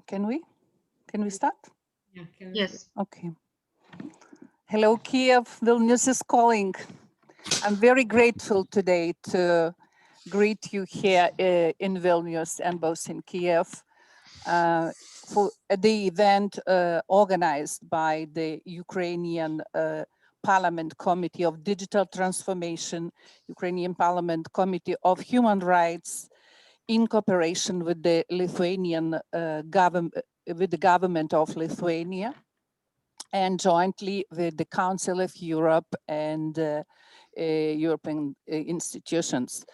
Can we start? Yeah, Yes. Okay. Hello, Kiev. Vilnius is calling. I'm very grateful today to greet you here in Vilnius and both in Kiev for the event organized by the Ukrainian Parliament Committee of Digital Transformation, Ukrainian Parliament Committee of Human Rights, in cooperation with the Lithuanian government of Lithuania, and jointly with the Council of Europe and European institutions.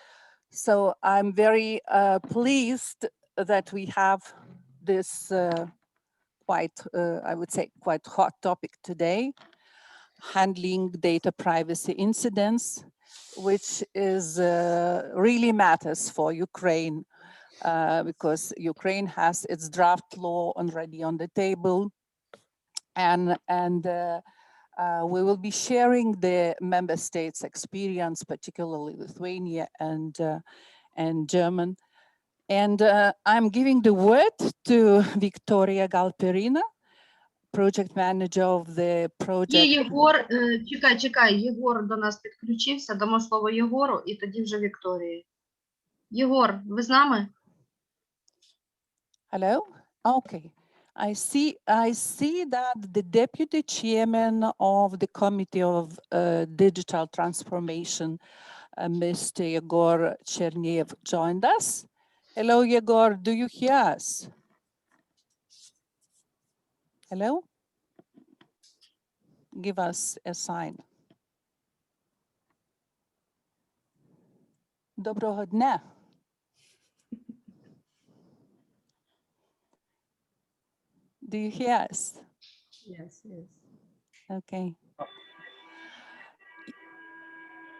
So I'm very pleased that we have this I would say, quite hot topic today, handling data privacy incidents, which is really matters for Ukraine because Ukraine has its draft law already on the table. And we will be sharing the member states' experience, particularly Lithuania and German. And I'm giving the word to Victoria Galperina, project manager of the project. Є Єгор, чекай, Єгор до нас підключився, дамо слово Єгору і тоді вже Вікторії. Єгор, ви з нами? Hello? Okay. I see that the deputy chairman of the Committee of Digital Transformation, Mr. Yegor Cherniev, joined us. Hello, Yegor, do you hear us? Hello? Give us a sign. Доброго дня. Do you hear us? Yes. Okay.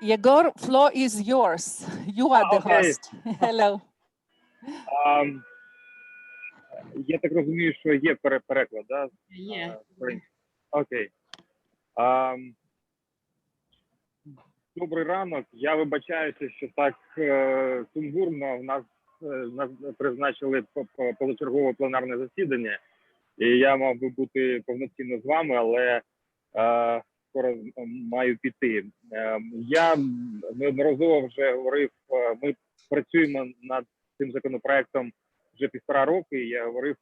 Yegor, floor is yours. You are the Okay. host. Hello. Я так розумію, що є переклад, да? Yeah. Окей. Добрий ранок. Я вибачаюся, що так сумбурно нас призначили позачергове пленарне засідання, і я мав би бути повноцінно з вами, але скоро маю піти. Я неодноразово вже говорив, ми працюємо над цим законопроектом вже 1,5 року. Я говорив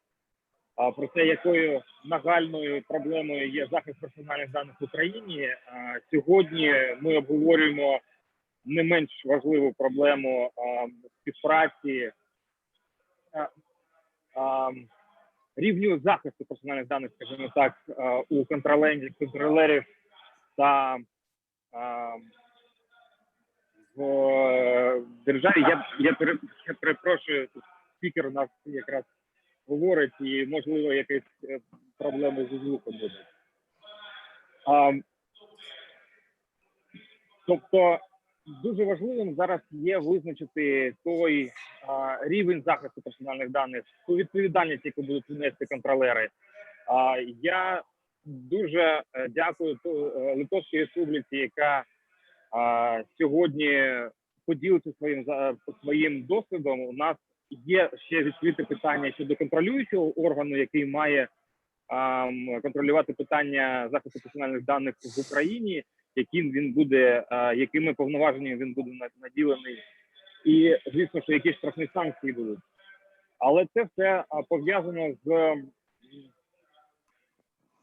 про те, якою нагальною проблемою є захист персональних даних в Україні. Сьогодні ми обговорюємо не менш важливу проблему співпраці, рівню захисту персональних даних, скажімо так, у контролерів та в державі. Я перепрошую, спікер у нас якраз говорить, і, можливо, якісь проблеми зі звуком будуть. Тобто, дуже важливим зараз є визначити той рівень захисту персональних даних, ту відповідальність, яку будуть нести контролери. Я дуже дякую Литовській Республіці, яка сьогодні поділиться своїм досвідом. У нас є ще відкрите питання щодо контролюючого органу, який має контролювати питання захисту персональних даних в Україні, якими повноваженнями він буде наділений. І, звісно, що якісь штрафні санкції будуть. Але це все пов'язано з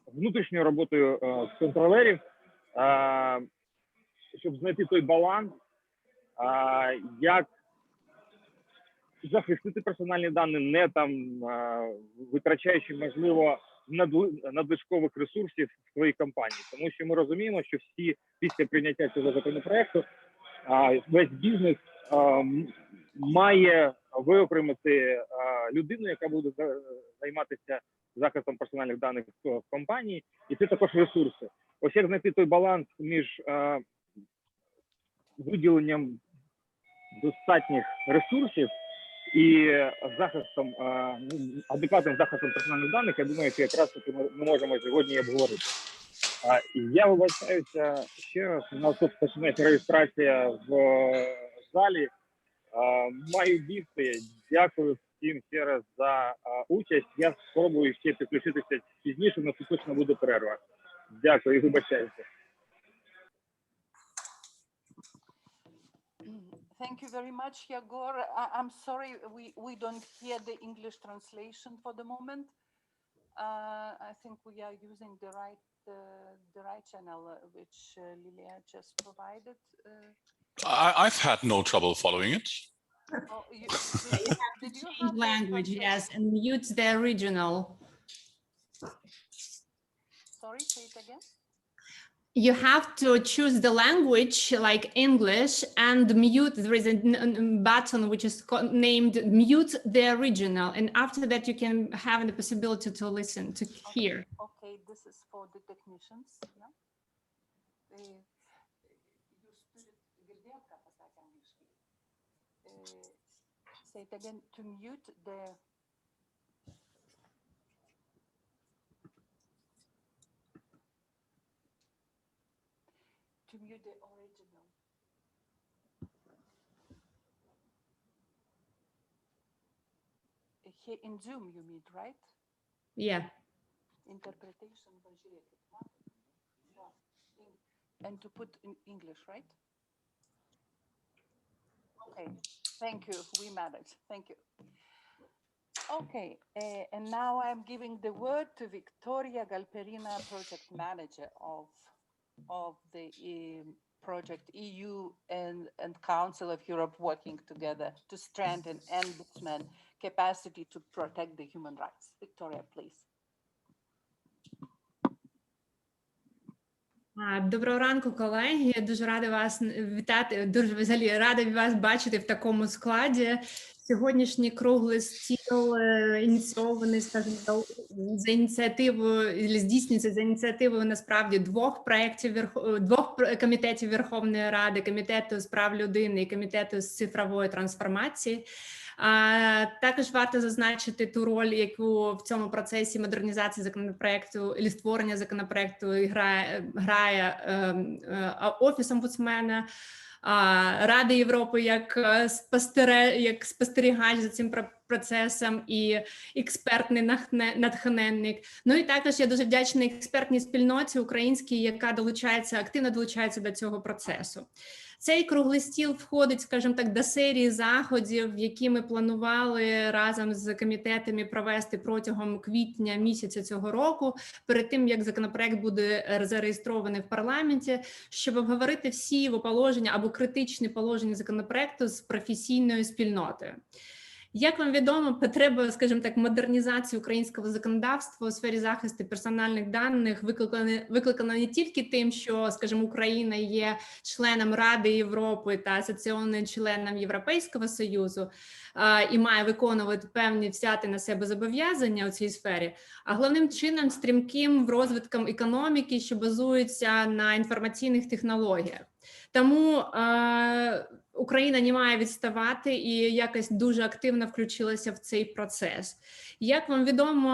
внутрішньою роботою контролерів, щоб знайти той баланс, як захистити персональні дані, не витрачаючи, можливо, надлишкових ресурсів в своїй компанії. Тому що ми розуміємо, що всі після прийняття цього законопроекту весь бізнес має виокремити людину, яка буде займатися захистом персональних даних в компанії, і це також ресурси. Ось як знайти той баланс між виділенням достатніх ресурсів і захистом, адекватним захистом персональних даних, я думаю, що якраз таки ми можемо сьогодні обговорити. Я вибачаюся ще раз, у нас тут починається реєстрація в залі. Маю бігти. Дякую всім ще раз за участь. Я спробую ще підключитися пізніше, але точно буде перерва. Дякую і вибачаюся. Thank you very much, Yegor. I'm sorry, we don't hear the English translation for the moment. I think we are using the right channel, which Lilia just provided. I've had no trouble following it. Oh, did you Change have the language, translation? yes, and mute the original. Sorry, say it again. You have to choose the language like English and mute. There is a button which is named mute the original, and after that you can have the possibility to listen, to hear. Okay, this is for the technicians. Yeah. Say it again, to mute the original. Here in Zoom you mean, right? Yeah. Interpretation, and to put in English, right? Okay, thank you. We managed. Thank you. Okay, and now I'm giving the word to Victoria Galperina, project manager of the project EU and Council of Europe working together to strengthen ombudsman capacity to protect the human rights. Victoria, please. Доброго ранку, колеги. Я дуже рада вас вітати. Дуже взагалі рада вас бачити в такому складі. Сьогоднішній круглий стіл ініційований, скажімо, за ініціативою, здійснюється за ініціативою насправді двох комітетів Верховної Ради: комітету з прав людини і комітету з цифрової трансформації. Також варто зазначити ту роль, яку в цьому процесі модернізації законопроекту і створення законопроекту грає Офіс омбудсмена, Ради Європи як спостерігач за цим процесом і експертний натхненник. Ну і також я дуже вдячна експертній спільноті українській, яка активно долучається до цього процесу. Цей круглий стіл входить, скажімо так, до серії заходів, які ми планували разом з комітетами провести протягом квітня місяця цього року, перед тим, як законопроект буде зареєстрований в парламенті, щоб обговорити всі положення або критичні положення законопроекту з професійною спільнотою. Як вам відомо, потреба, скажімо так, модернізації українського законодавства у сфері захисту персональних даних викликана не тільки тим, що, скажімо, Україна є членом Ради Європи та асоційованим членом Європейського Союзу і має виконувати певні взяти на себе зобов'язання у цій сфері, а головним чином стрімким розвитком економіки, що базується на інформаційних технологіях. Тому Україна не має відставати і якось дуже активно включилася в цей процес. Як вам відомо,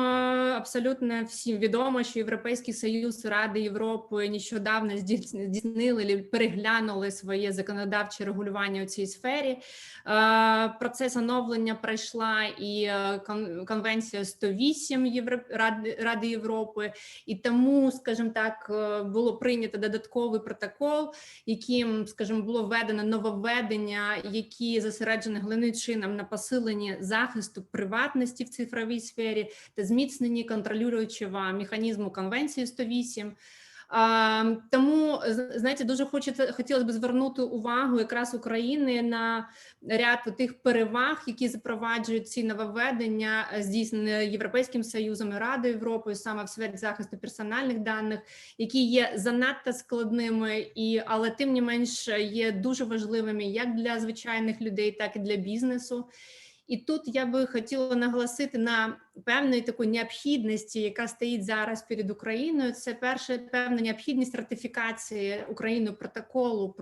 абсолютно всім відомо, що Європейський Союз, Ради Європи нещодавно здійснили, переглянули своє законодавче регулювання у цій сфері. Процес оновлення пройшла і Конвенція 108 Ради Європи, і тому, скажімо так, було прийнято додатковий протокол, яким, скажімо, було введено нововведення, які зосереджені головним чином на посиленні захисту приватності в цифровій сфері та зміцненні контролюючого механізму Конвенції 108. Тому, знаєте, дуже хотілося б звернути увагу якраз України на ряд тих переваг, які запроваджують ці нововведення, здійснені Європейським Союзом і Радою Європи, саме в сфері захисту персональних даних, які є занадто складними, але тим не менш є дуже важливими як для звичайних людей, так і для бізнесу. І тут я би хотіла наголосити на певної такої необхідності, яка стоїть зараз перед Україною. Це перша певна необхідність ратифікації Україною протоколу,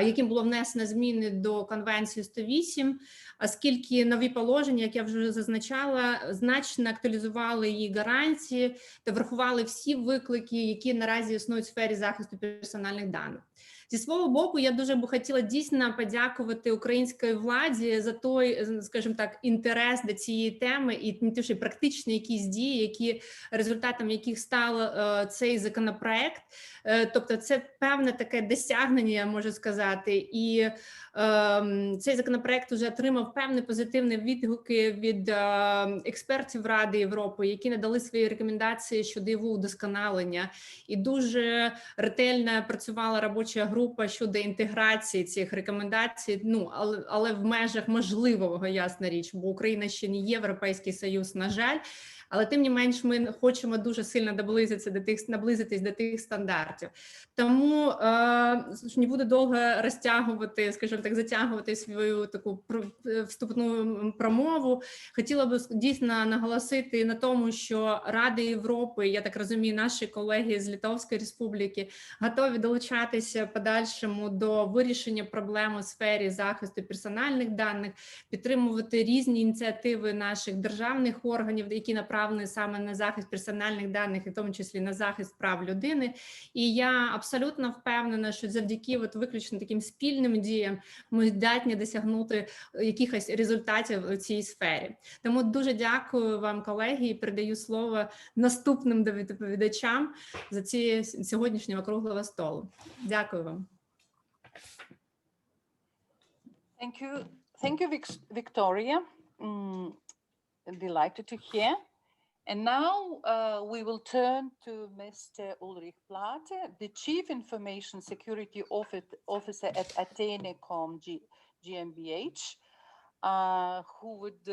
яким було внесено зміни до Конвенції 108, оскільки нові положення, як я вже зазначала, значно актуалізували її гарантії та врахували всі виклики, які наразі існують в сфері захисту персональних даних. Зі свого боку, я дуже б хотіла дійсно подякувати українській владі за той, скажімо так, інтерес до цієї теми і не те, що практичні якісь дії, які результатом яких став цей законопроект. Тобто це певне таке досягнення, я можу сказати, і цей законопроект вже отримав певні позитивні відгуки від експертів Ради Європи, які надали свої рекомендації щодо його удосконалення. І дуже ретельно працювала робоча група щодо інтеграції цих рекомендацій, але в межах можливого, ясна річ, бо Україна ще не є Європейський Союз, на жаль. Але тим не менш ми хочемо дуже сильно наблизитись до тих стандартів. Тому не буду довго розтягувати, скажімо так, затягувати свою таку вступну промову. Хотіла б дійсно наголосити на тому, що Рада Європи, я так розумію, наші колеги з Литовської Республіки готові долучатися подальшому до вирішення проблем у сфері захисту персональних даних, підтримувати різні ініціативи наших державних органів, які направлені саме на захист персональних даних, і в тому числі на захист прав людини. І я абсолютно впевнена, що завдяки виключно таким спільним діям ми здатні досягнути якихось результатів у цій сфері. Тому дуже дякую вам, колеги, і передаю слово наступним доповідачам за ці сьогоднішнього круглого столу. Дякую вам. Thank you, Victoria. Delighted to hear. And now we will turn to Mr. Ulrich Plate, the Chief Information Security Officer at Athenecom GmbH, who would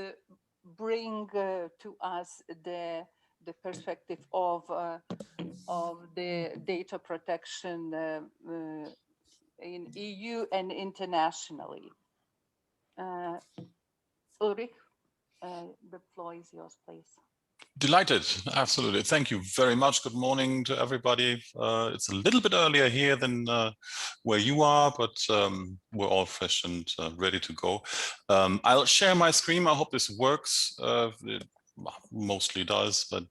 bring to us the perspective of the data protection in EU and internationally. Ulrich, the floor is yours, please. Delighted, absolutely. Thank you very much. Good morning to everybody. It's a little bit earlier here than where you are, but we're all fresh and ready to go. I'll share my screen. I hope this works. It mostly does, but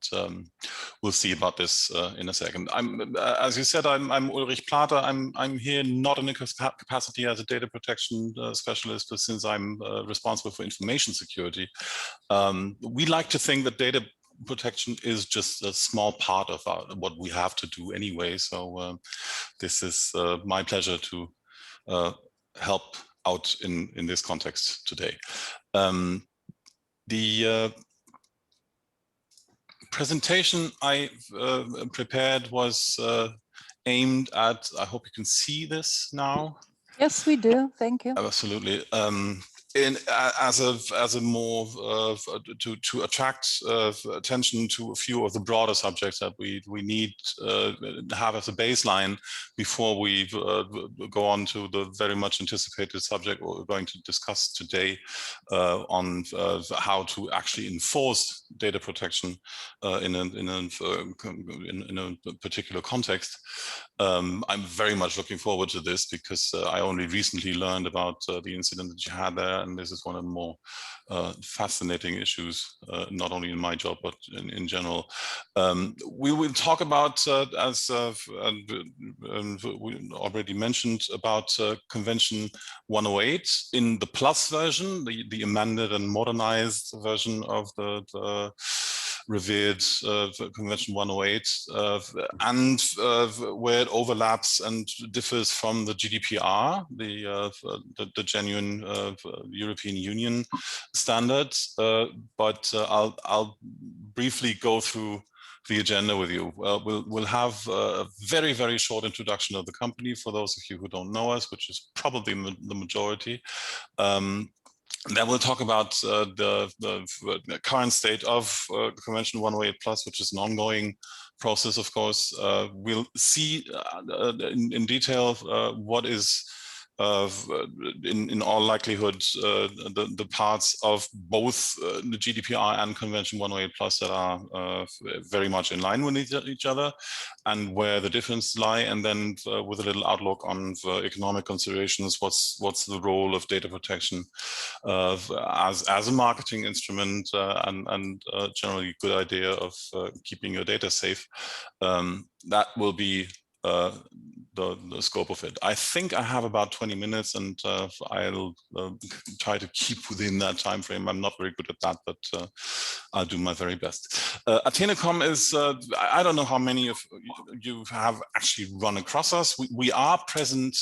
we'll see about this in a second. As you said, I'm Ulrich Plate. I'm here not in a capacity as a data protection specialist, but since I'm responsible for information security, we like to think that data protection is just a small part of what we have to do anyway. So this is my pleasure to help out in this context today. The presentation I prepared was aimed at, I hope you can see this now. Yes, we do. Thank you. Absolutely. As a more to attract attention to a few of the broader subjects that we need have as a baseline before we go on to the very much anticipated subject we're going to discuss today on how to actually enforce data protection in a particular context. I'm very much looking forward to this because I only recently learned about the incident that you had there, and this is one of the more fascinating issues, not only in my job, but in general. We will talk about, as we already mentioned, about Convention 108 in the plus version, the amended and modernized version of the revered Convention 108, and where it overlaps and differs from the Gdpr, the genuine European Union standards. But I'll briefly go through the agenda with you. We'll have a very, very short introduction of the company for those of you who don't know us, which is probably the majority. Then we'll talk about the current state of Convention 108 Plus, which is an ongoing process, of course. We'll see in detail what is in all likelihood the parts of both the Gdpr and Convention 108 Plus that are very much in line with each other, and where the differences lie, and then with a little outlook on economic considerations, what's the role of data protection as a marketing instrument, and generally good idea of keeping your data safe. That will be the scope of it. I think I have about 20 minutes, and I'll try to keep within that time frame. I'm not very good at that, but I'll do my very best. Athenacom is, I don't know how many of you have actually run across us. We are present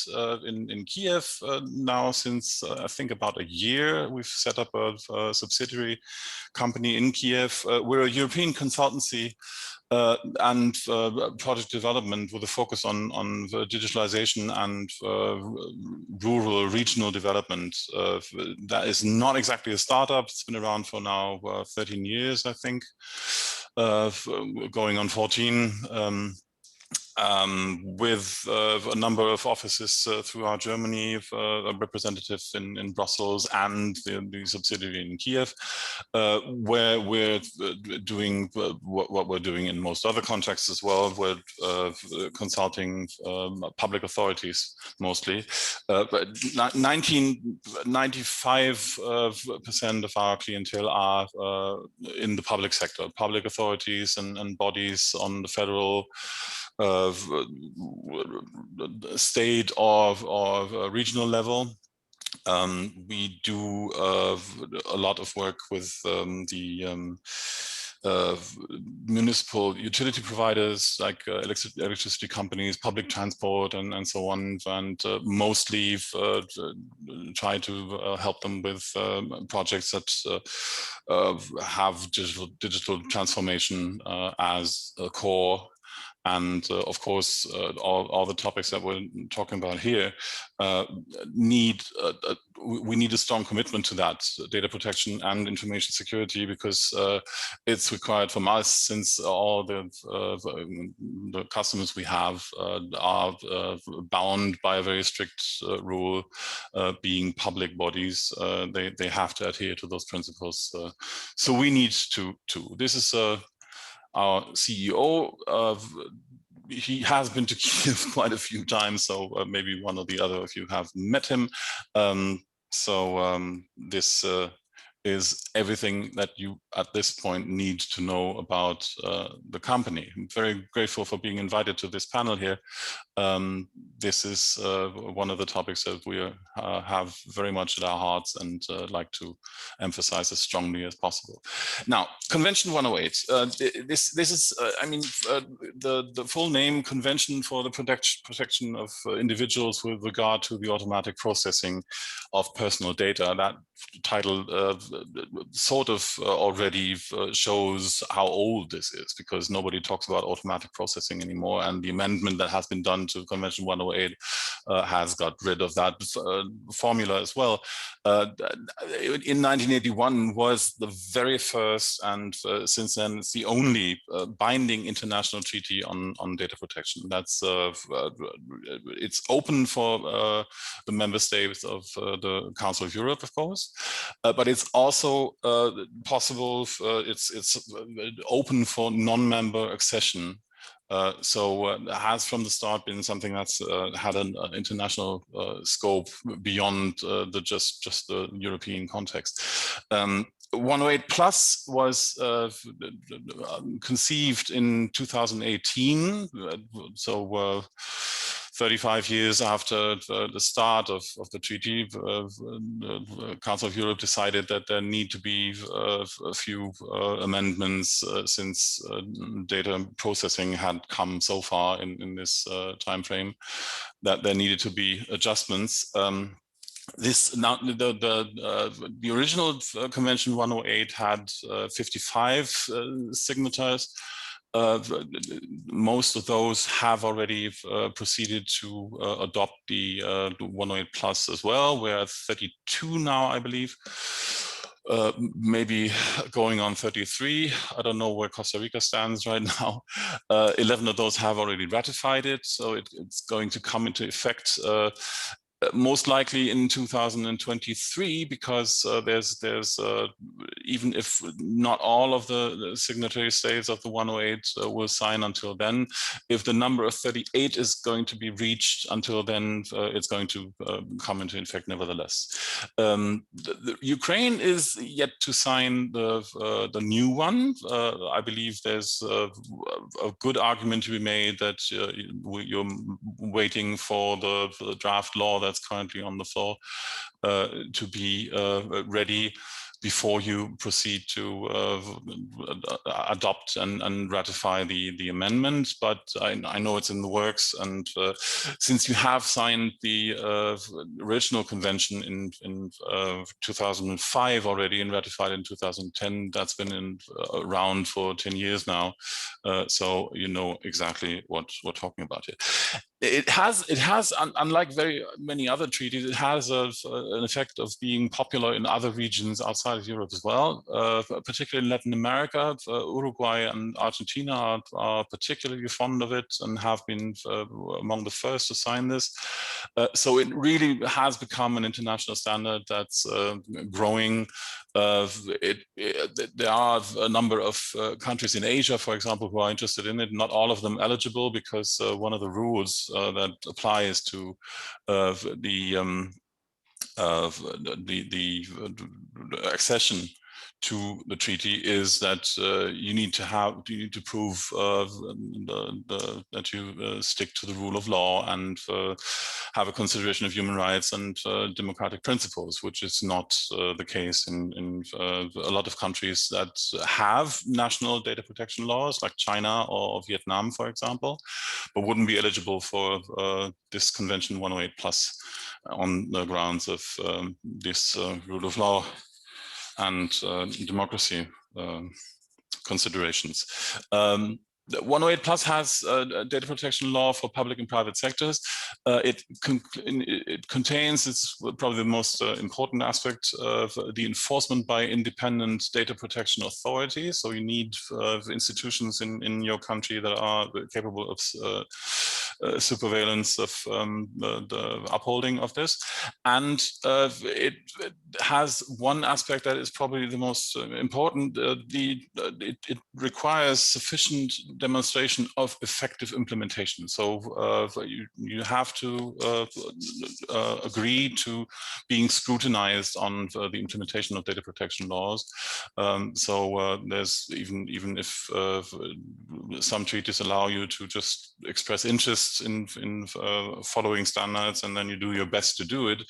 in Kiev now since I think about a year. We've set up a subsidiary company in Kiev. We're a European consultancy and project development with a focus on the digitalization and rural regional development. That is not exactly a startup. It's been around for now 13 years, I think, going on 14. With a number of offices throughout Germany, a representative in Brussels, and the subsidiary in Kiev, where we're doing what we're doing in most other contexts as well. We're consulting public authorities mostly. But 95% of our clientele are in the public sector, public authorities and bodies on the federal, state or regional level. We do a lot of work with the municipal utility providers like electricity companies, public transport, and so on, and mostly try to help them with projects that have digital transformation as a core. And of course, all the topics that we're talking about here we need a strong commitment to that, data protection and information security, because it's required from us, since all the customers we have are bound by a very strict rule, being public bodies. They have to adhere to those principles. So we need to. This is our CEO. He has been to Kiev quite a few times, so maybe one or the other of you have met him. This is everything that you at this point need to know about the company. I'm very grateful for being invited to this panel here. This is one of the topics that we have very much at our hearts and like to emphasize as strongly as possible. Now, Convention 108. This is, the full name, Convention for the Protection of Individuals with Regard to the Automatic Processing of Personal Data. That title sort of already shows how old this is, because nobody talks about automatic processing anymore, and the amendment that has been done to Convention 108 has got rid of that formula as well. In 1981 was the very first, and since then it's the only binding international treaty on data protection. That's it's open for the member states of the Council of Europe, of course, but it's also possible. It's open for non-member accession. So it has from the start been something that's had an international scope beyond just the European context. 108 Plus was conceived in 2018, so 35 years after the start of the treaty. The Council of Europe decided that there need to be a few amendments since data processing had come so far in this time frame, that there needed to be adjustments. The original Convention 108 had 55 signatories. Most of those have already proceeded to adopt the 108 Plus as well. We're at 32 now, I believe. Maybe going on 33. I don't know where Costa Rica stands right now. 11 of those have already ratified it, so it's going to come into effect. most likely in 2023, because there's even if not all of the signatory states of the 108 will sign until then, if the number of 38 is going to be reached until then, it's going to come into effect nevertheless. Ukraine is yet to sign the new one. I believe there's a good argument to be made that you're waiting for the draft law that's currently on the floor to be ready before you proceed to adopt and ratify the amendment. But I know it's in the works, and since you have signed the original convention in 2005 already and ratified in 2010, that's been around for 10 years now, so you know exactly what we're talking about here. It has, unlike very many other treaties, it has an effect of being popular in other regions outside of Europe as well, particularly in Latin America. Uruguay and Argentina are particularly fond of it and have been among the first to sign this. So it really has become an international standard that's growing. There are a number of countries in Asia, for example, who are interested in it. Not all of them eligible, because one of the rules that applies to the accession to the treaty is that you need to prove that you stick to the rule of law and have a consideration of human rights and democratic principles, which is not the case in a lot of countries that have national data protection laws, like China or Vietnam, for example, but wouldn't be eligible for this Convention 108 plus on the grounds of this rule of law and democracy considerations. The 108 plus has data protection law for public and private sectors. It contains, it's probably the most important aspect of the enforcement by independent data protection authorities. So you need institutions in your country that are capable of surveillance of the upholding of this. And it has one aspect that is probably the most important. It requires sufficient demonstration of effective implementation. So you have to agree to being scrutinized on the implementation of data protection laws. So there's even if some treaties allow you to just express interest in following standards, and then you do your best to do it.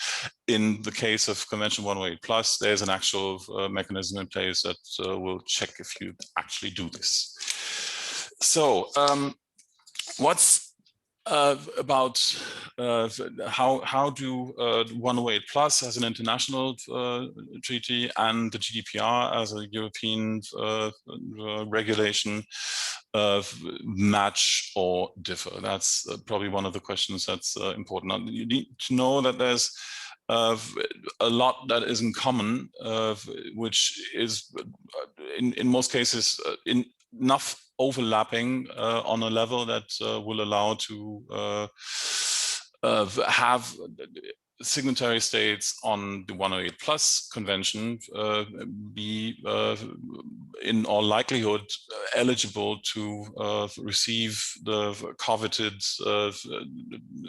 In the case of Convention 108 plus, there's an actual mechanism in place that will check if you actually do this. So what's about how do 108 plus as an international treaty and the GDPR as a European regulation match or differ? That's probably one of the questions that's important. Now, you need to know that there's a lot that is in common, which is in most cases enough overlapping on a level that will allow to have signatory states on the 108 plus convention be in all likelihood eligible to receive the coveted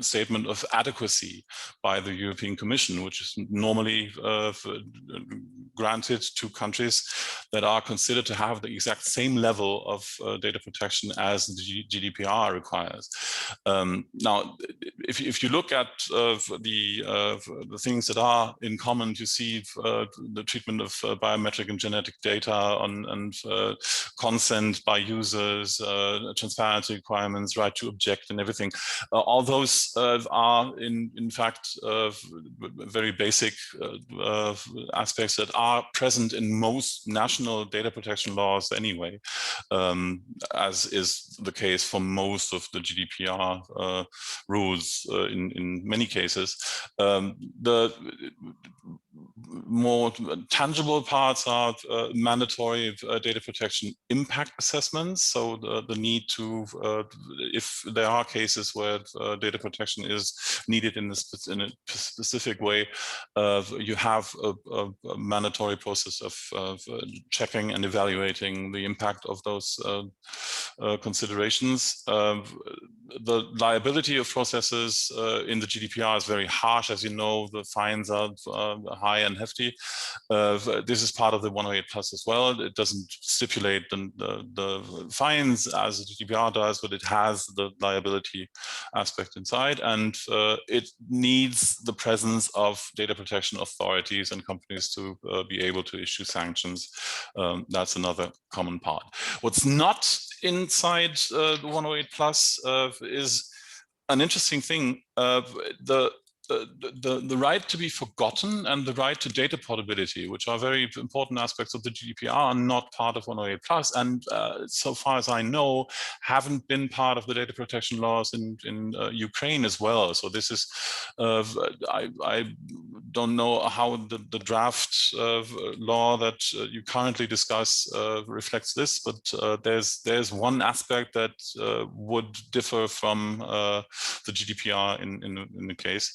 statement of adequacy by the European Commission, which is normally granted to countries that are considered to have the exact same level of data protection as the GDPR requires. Now, if you look at the things that are in common, you see the treatment of biometric and genetic data and consent by users, transparency requirements, right to object and everything. All those are in fact very basic aspects that are present in most national data protection laws anyway, as is the case for most of the GDPR rules. happens in many cases. The more tangible parts are mandatory data protection impact assessments. So the need to, if there are cases where data protection is needed in a specific way, you have a mandatory process of checking and evaluating the impact of those considerations. The liability of processes in the GDPR is very harsh. As you know, the fines are high and hefty. This is part of the 108 Plus as well. It doesn't stipulate the fines as the GDPR does, but it has the liability aspect inside, and it needs the presence of data protection authorities and companies to be able to issue sanctions. That's another common part. What's not inside the 108 Plus is an interesting thing. The right to be forgotten and the right to data portability, which are very important aspects of the GDPR, are not part of 108 Plus, and so far as I know, haven't been part of the data protection laws in Ukraine as well. So this is, I don't know how the draft law that you currently discuss reflects this, but there's one aspect that would differ from the GDPR in the case.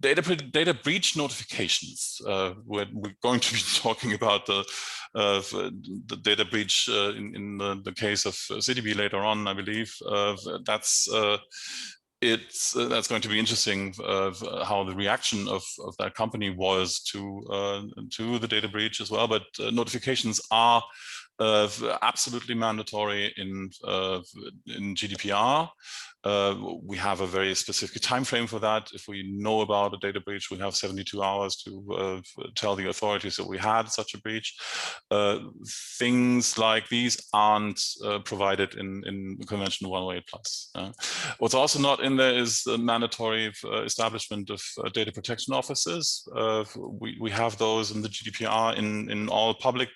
Data breach notifications. We're going to be talking about the data breach in the case of CDB later on, I believe. That's going to be interesting how the reaction of that company was to the data breach as well. But notifications are absolutely mandatory in GDPR. We have a very specific time frame for that. If we know about a data breach, we have 72 hours to tell the authorities that we had such a breach. Things like these aren't provided in Convention 108 Plus. What's also not in there is the mandatory establishment of data protection offices. We have those in the GDPR in all public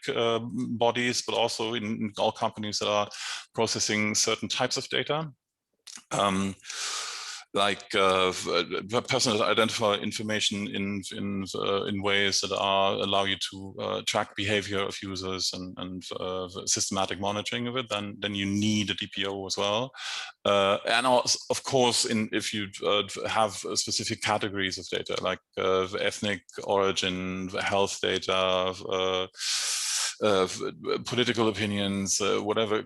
bodies, but also in all companies that are processing certain types of data. Like personal identifier information in ways that allow you to track behavior of users and systematic monitoring of it, then you need a DPO as well. And also, of course, if you have specific categories of data, like ethnic origin, health data, political opinions, whatever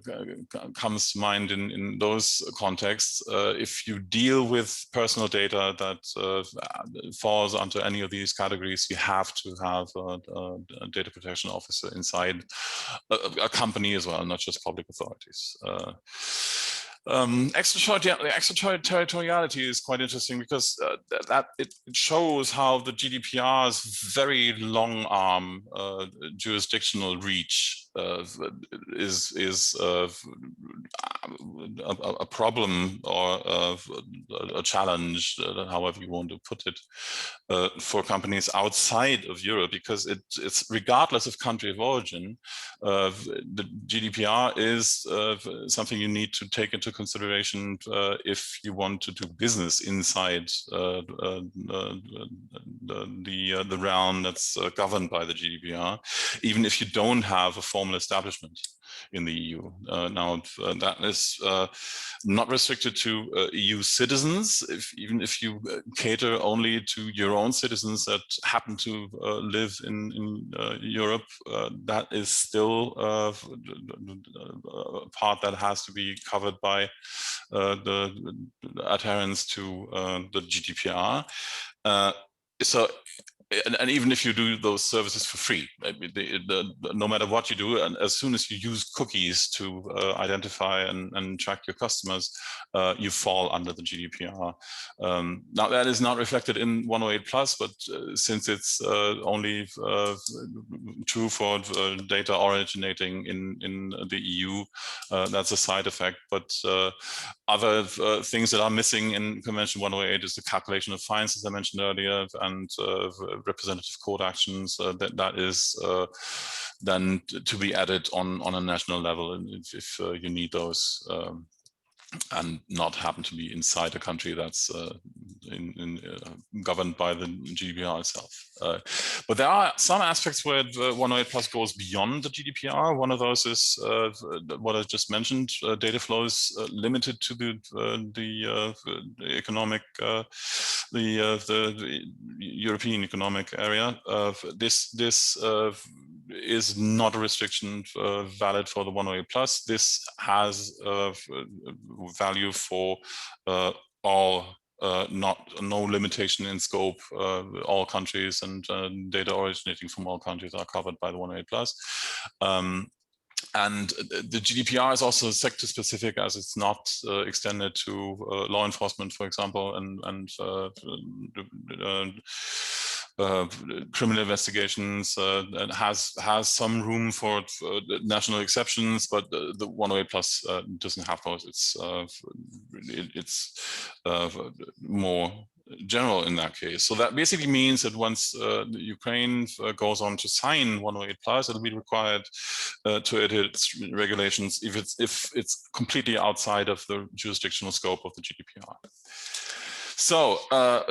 comes to mind in those contexts. If you deal with personal data that falls under any of these categories, you have to have a data protection officer inside a company as well, not just public authorities. Extraterritoriality is quite interesting because it shows how the GDPR's very long arm jurisdictional reach is a problem or a challenge, however you want to put it, for companies outside of Europe, because it's regardless of country of origin, the GDPR is something you need to take into consideration if you want to do business inside the realm that's governed by the GDPR, even if you don't have a formal establishment in the EU. Now, that is not restricted to EU citizens. Even if you cater only to your own citizens that happen to live in Europe, that is still a part that has to be covered by the adherence to the GDPR. And even if you do those services for free, no matter what you do, and as soon as you use cookies to identify and track your customers, you fall under the GDPR. Now, that is not reflected in 108 Plus, but since it's only true for data originating in the EU, that's a side effect. But other things that are missing in Convention 108 is the calculation of fines, as I mentioned earlier, and representative court actions. That is then to be added on a national level if you need those and not happen to be inside a country that's governed by the GDPR itself. But there are some aspects where the 108 Plus goes beyond the GDPR. One of those is what I just mentioned. Data flow is limited to the economic, the European economic area. This is not a restriction valid for the 108 Plus. This has value for all, no limitation in scope. All countries and data originating from all countries are covered by the 108 Plus. And the GDPR is also sector specific, as it's not extended to law enforcement, for example, and criminal investigations, and has some room for national exceptions, but the 108 Plus doesn't have those. It's more general in that case. So that basically means that once Ukraine goes on to sign 108 Plus, it'll be required to adhere its regulations if it's completely outside of the jurisdictional scope of the GDPR. So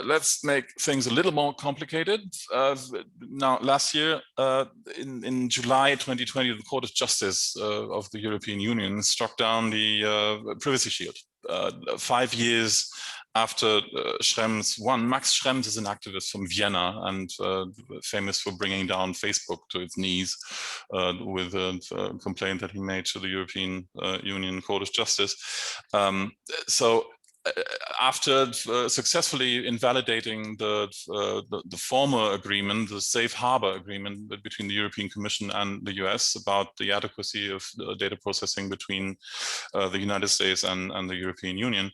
let's make things a little more complicated. Now, last year, in July 2020, the Court of Justice of the European Union struck down the Privacy Shield. 5 years after Schrems won. Max Schrems is an activist from Vienna and famous for bringing down Facebook to its knees with a complaint that he made to the European Union Court of Justice. So after successfully invalidating the former agreement, the safe harbor agreement between the European Commission and the US about the adequacy of data processing between the United States and the European Union,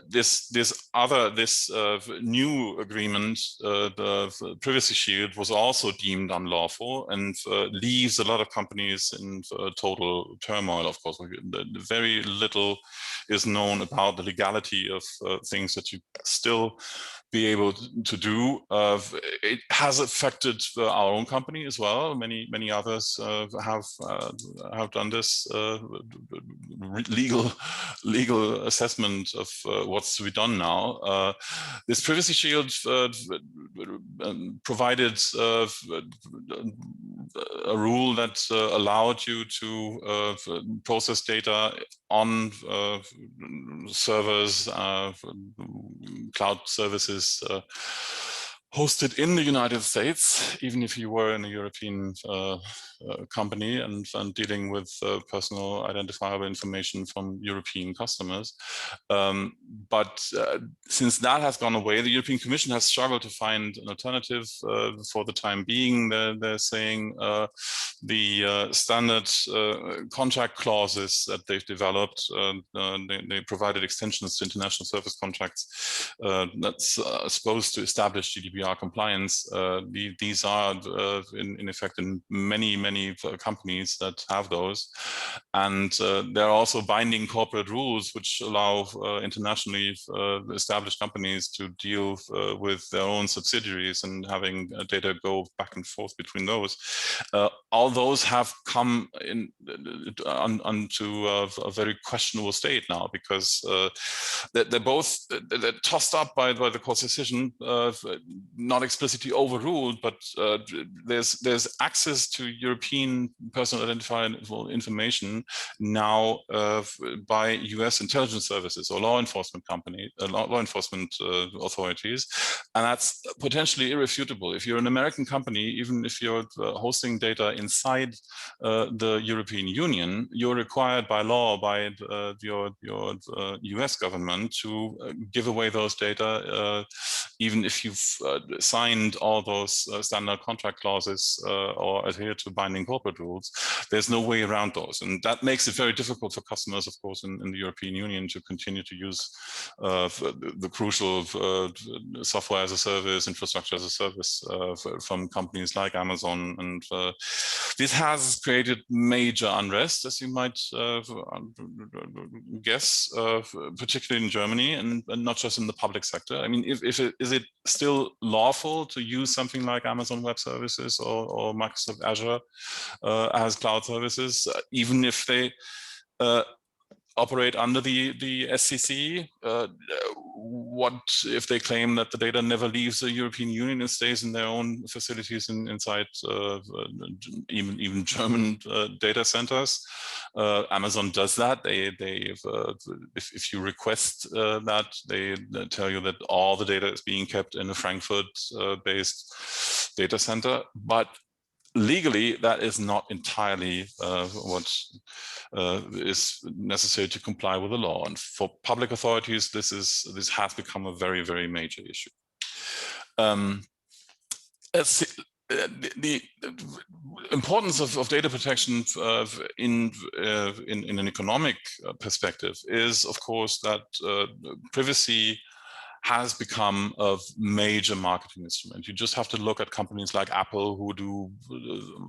this new agreement, the Privacy Shield, was also deemed unlawful and leaves a lot of companies in total turmoil. Of course, very little is known about the legality of things that you still be able to do. It has affected our own company as well. Many others have done this legal assessment of what's to be done now. This Privacy Shield provided a rule that allowed you to process data on servers, cloud services hosted in the United States, even if you were in a European company and dealing with personal identifiable information from European customers. But since that has gone away, the European Commission has struggled to find an alternative for the time being. They're saying the standard contract clauses that they've developed, they provided extensions to international service contracts that's supposed to establish GDPR compliance. These are in effect in many companies that have those, and there are also binding corporate rules which allow internationally established companies to deal with their own subsidiaries and having data go back and forth between those. All those have come in onto a very questionable state now, because they're tossed up by the court's decision, not explicitly overruled, but there's access to European personal identifiable information now by US intelligence services or law enforcement authorities, and that's potentially irrefutable. If you're an American company, even if you're hosting data inside the European Union, you're required by law, by your US government, to give away those data, even if you've signed all those standard contract clauses or adhere to binding corporate rules. There's no way around those, and that makes it very difficult for customers, of course, in the European Union to continue to use the crucial software as a service, infrastructure as a service from companies like Amazon. And this has created major unrest, as you might guess, particularly in Germany, and not just in the public sector. I mean, is it still lawful to use something like Amazon Web Services or Microsoft Azure as cloud services, even if they operate under the SCC? What if they claim that the data never leaves the European Union and stays in their own facilities inside even German data centers? Amazon does that. If you request that, they tell you that all the data is being kept in a Frankfurt-based data center, but legally, that is not entirely what is necessary to comply with the law. And for public authorities, this has become a very, very major issue. The importance of data protection in an economic perspective is, of course, that privacy has become a major marketing instrument. You just have to look at companies like Apple, who do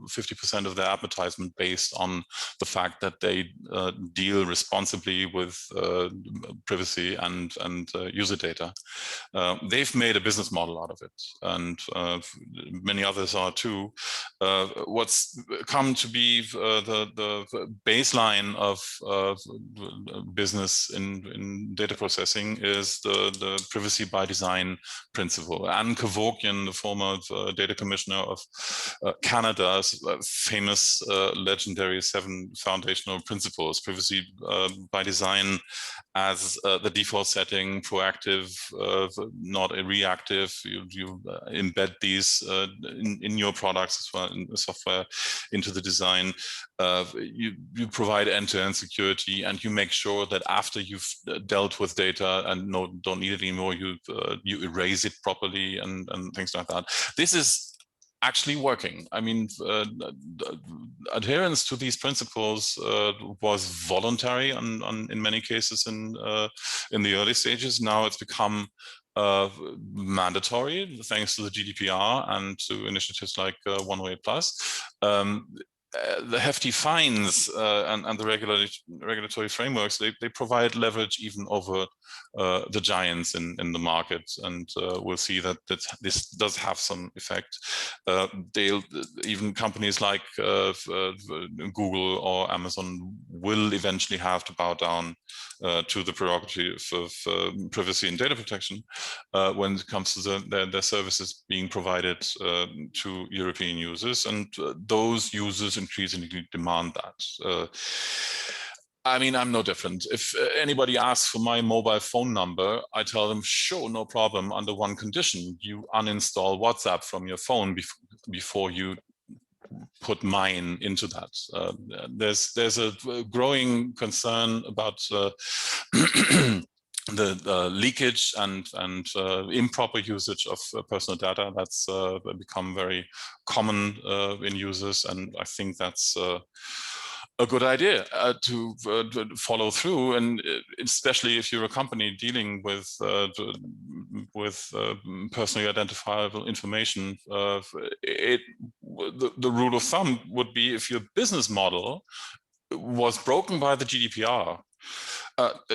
50% of their advertisement based on the fact that they deal responsibly with privacy and user data. They've made a business model out of it, and many others are too. What's come to be the baseline of business in data processing is the privacy by design principle. Anne Kevorkian, the former data commissioner of Canada's famous legendary 7 foundational principles, privacy by design as the default setting, proactive, not a reactive. You embed these in your products as well, in the software, into the design. You provide end-to-end security, and you make sure that after you've dealt with data and don't need it anymore, you erase it properly and things like that. This is actually working. I mean, adherence to these principles was voluntary in many cases in the early stages. Now it's become mandatory thanks to the GDPR and to initiatives like 108+. The hefty fines and the regulatory frameworks, they provide leverage even over the giants in the market, and we'll see that this does have some effect. Even companies like Google or Amazon will eventually have to bow down to the prerogative of privacy and data protection when it comes to their services being provided to European users, and those users increasingly demand that. I mean, I'm no different. If anybody asks for my mobile phone number, I tell them, sure, no problem, under one condition: you uninstall WhatsApp from your phone before you put mine into that. There's a growing concern about the leakage and improper usage of personal data. That's become very common in users, and I think that's a good idea to follow through, and especially if you're a company dealing with personally identifiable information. The rule of thumb would be, if your business model was broken by the GDPR,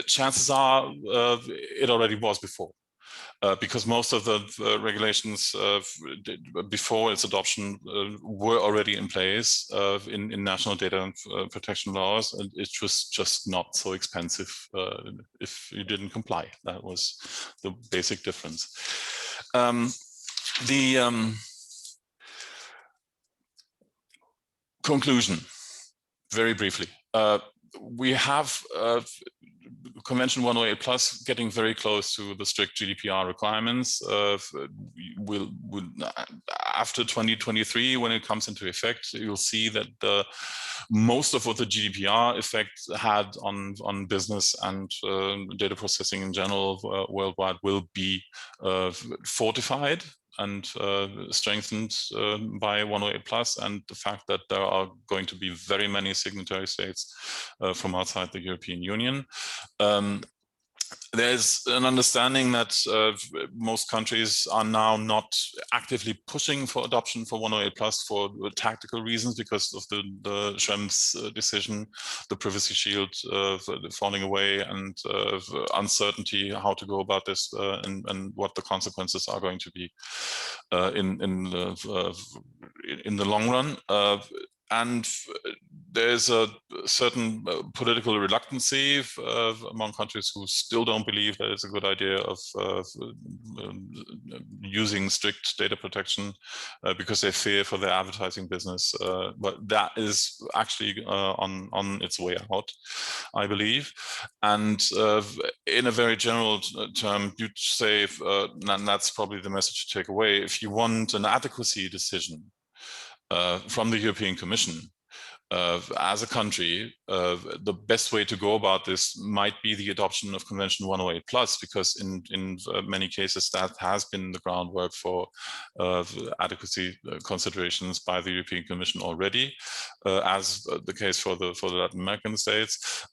chances are it already was before. Because most of the regulations before its adoption were already in place in national data protection laws, and it was just not so expensive if you didn't comply. That was the basic difference. The conclusion, very briefly. We have Convention 108+ getting very close to the strict GDPR requirements. After 2023, when it comes into effect, you'll see that most of what the GDPR effect had on business and data processing in general worldwide will be fortified and strengthened by 108+, and the fact that there are going to be very many signatory states from outside the European Union. There's an understanding that most countries are now not actively pushing for adoption for 108+ for tactical reasons, because of the Schrems decision, the privacy shield falling away, and uncertainty how to go about this and what the consequences are going to be in the long run. And there's a certain political reluctancy among countries who still don't believe that it's a good idea of using strict data protection because they fear for their advertising business. But that is actually on its way out, I believe. And in a very general term, you'd say, and that's probably the message to take away, if you want an adequacy decision from the European Commission, as a country, the best way to go about this might be the adoption of Convention 108 plus, because in many cases that has been the groundwork for adequacy considerations by the European Commission already, as the case for the Latin American states.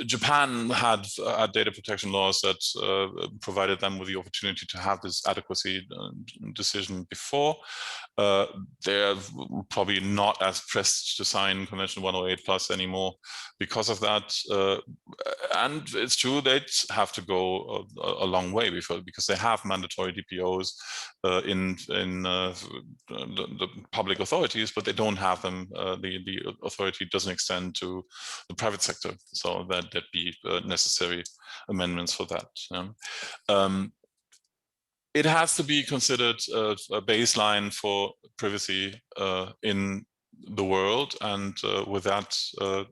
Japan had data protection laws that provided them with the opportunity to have this adequacy decision before. They're probably not as pressed to sign Convention 108 plus anymore because of that. And it's true they'd have to go a long way because they have mandatory DPOs in the public authorities, but they don't have them. The authority doesn't extend to the private sector, so there'd be necessary amendments for that. It has to be considered a baseline for privacy in the world. And with that,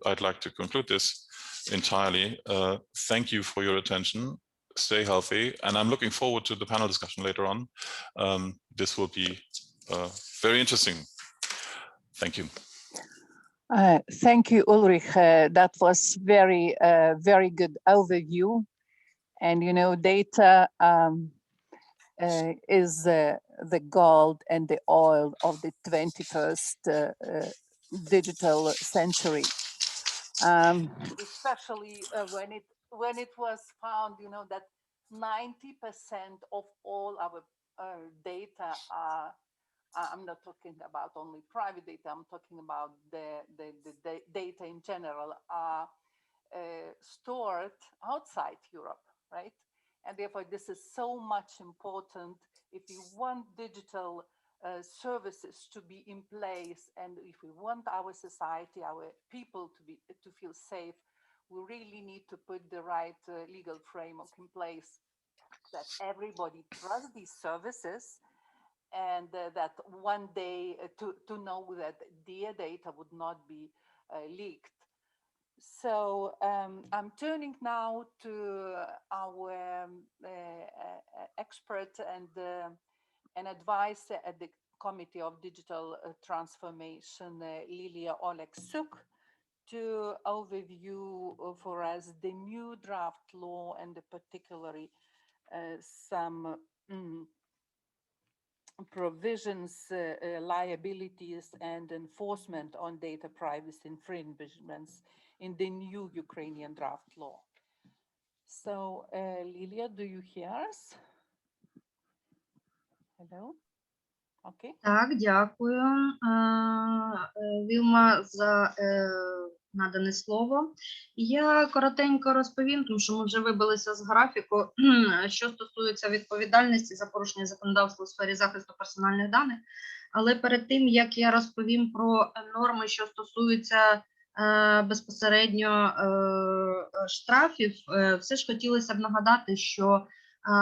I'd like to conclude this entirely. Thank you for your attention. Stay healthy. And I'm looking forward to the panel discussion later on. This will be very interesting. Thank you. Thank you, Ulrich. That was very good overview. And, you know, data is the gold and the oil of the 21st digital century, especially when it was found, you know, that 90% of all our data are. I'm not talking about only private data. I'm talking about the data in general are stored outside Europe, right? And therefore, this is so much important if you want digital services to be in place, and if we want our society, our people to feel safe, we really need to put the right legal framework in place that everybody trusts these services, and that one day to know that their data would not be leaked. So I'm turning now to our expert and advisor at the Committee of Digital Transformation, Lilia Oleksuk, to overview for us the new draft law and particularly some provisions, liabilities and enforcement on data privacy infringements in the new Ukrainian draft law. So, Lilia, do you hear us? Hello? Okay. Так, дякую, Вілма, за надане слово. Я коротенько розповім, тому що ми вже вибилися з графіку, що стосується відповідальності за порушення законодавства у сфері захисту персональних даних. Але перед тим, як я розповім про норми, що стосуються безпосередньо штрафів, все ж хотілося б нагадати, що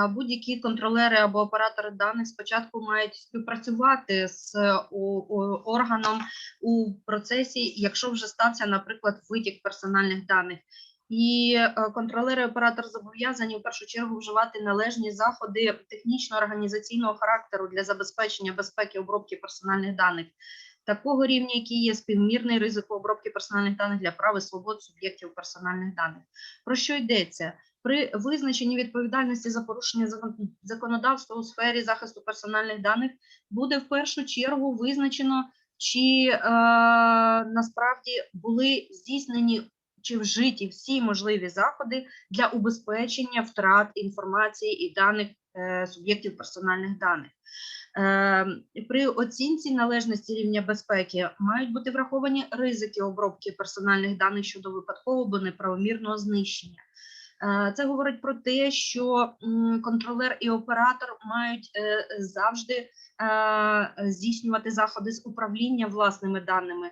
будь-які контролери або оператори даних спочатку мають співпрацювати з органом у процесі, якщо вже стався, наприклад, витік персональних даних. І контролери і оператор зобов'язані в першу чергу вживати належні заходи технічно-організаційного характеру для забезпечення безпеки обробки персональних даних такого рівня, який є співмірний ризику обробки персональних даних для прав і свобод суб'єктів персональних даних. Про що йдеться? При визначенні відповідальності за порушення законодавства у сфері захисту персональних даних буде в першу чергу визначено, чи насправді були здійснені чи вжиті всі можливі заходи для убезпечення втрат інформації і даних суб'єктів персональних даних. При оцінці належності рівня безпеки мають бути враховані ризики обробки персональних даних щодо випадкового або неправомірного знищення. Це говорить про те, що контролер і оператор мають завжди здійснювати заходи з управління власними даними.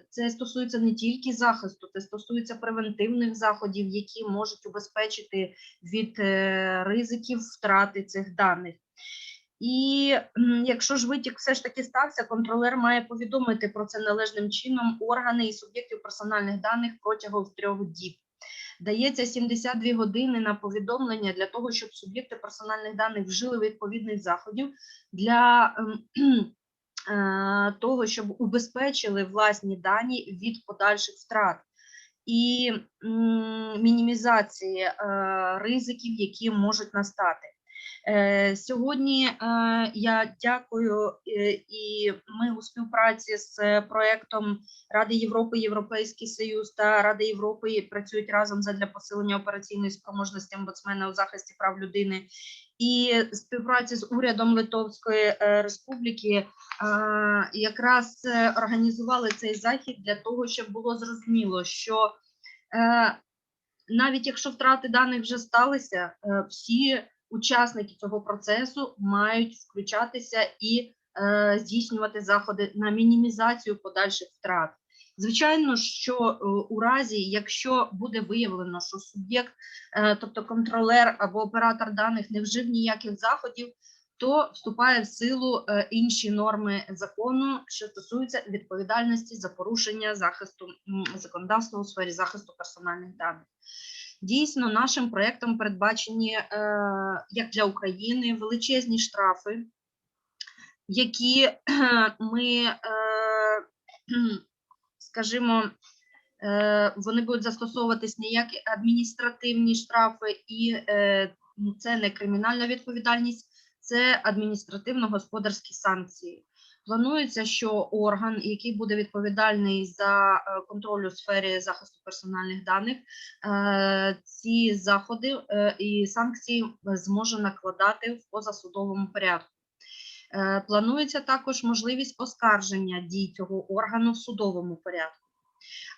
Це стосується не тільки захисту, це стосується превентивних заходів, які можуть убезпечити від ризиків втрати цих даних. І якщо ж витік все ж таки стався, контролер має повідомити про це належним чином органи і суб'єктів персональних даних протягом 3 діб. Дається 72 години на повідомлення для того, щоб суб'єкти персональних даних вжили відповідних заходів для того, щоб убезпечили власні дані від подальших втрат і мінімізації ризиків, які можуть настати. Сьогодні я дякую, і ми у співпраці з проєктом Ради Європи, Європейський Союз та Ради Європи працюють разом задля посилення операційної спроможності омбудсмена у захисті прав людини. І співпраці з урядом Литовської Республіки якраз організували цей захід для того, щоб було зрозуміло, що навіть якщо втрати даних вже сталися, всі учасники цього процесу мають включатися і здійснювати заходи на мінімізацію подальших втрат. Звичайно, що у разі, якщо буде виявлено, що суб'єкт, тобто контролер або оператор даних не вжив ніяких заходів, то вступає в силу інші норми закону, що стосуються відповідальності за порушення захисту законодавства у сфері захисту персональних даних. Дійсно, нашим проєктом передбачені, як для України, величезні штрафи, які ми, скажімо, вони будуть застосовуватись не як адміністративні штрафи, і це не кримінальна відповідальність, це адміністративно-господарські санкції. Планується, що орган, який буде відповідальний за контроль у сфері захисту персональних даних, ці заходи і санкції зможе накладати в позасудовому порядку. Планується також можливість оскарження дій цього органу в судовому порядку.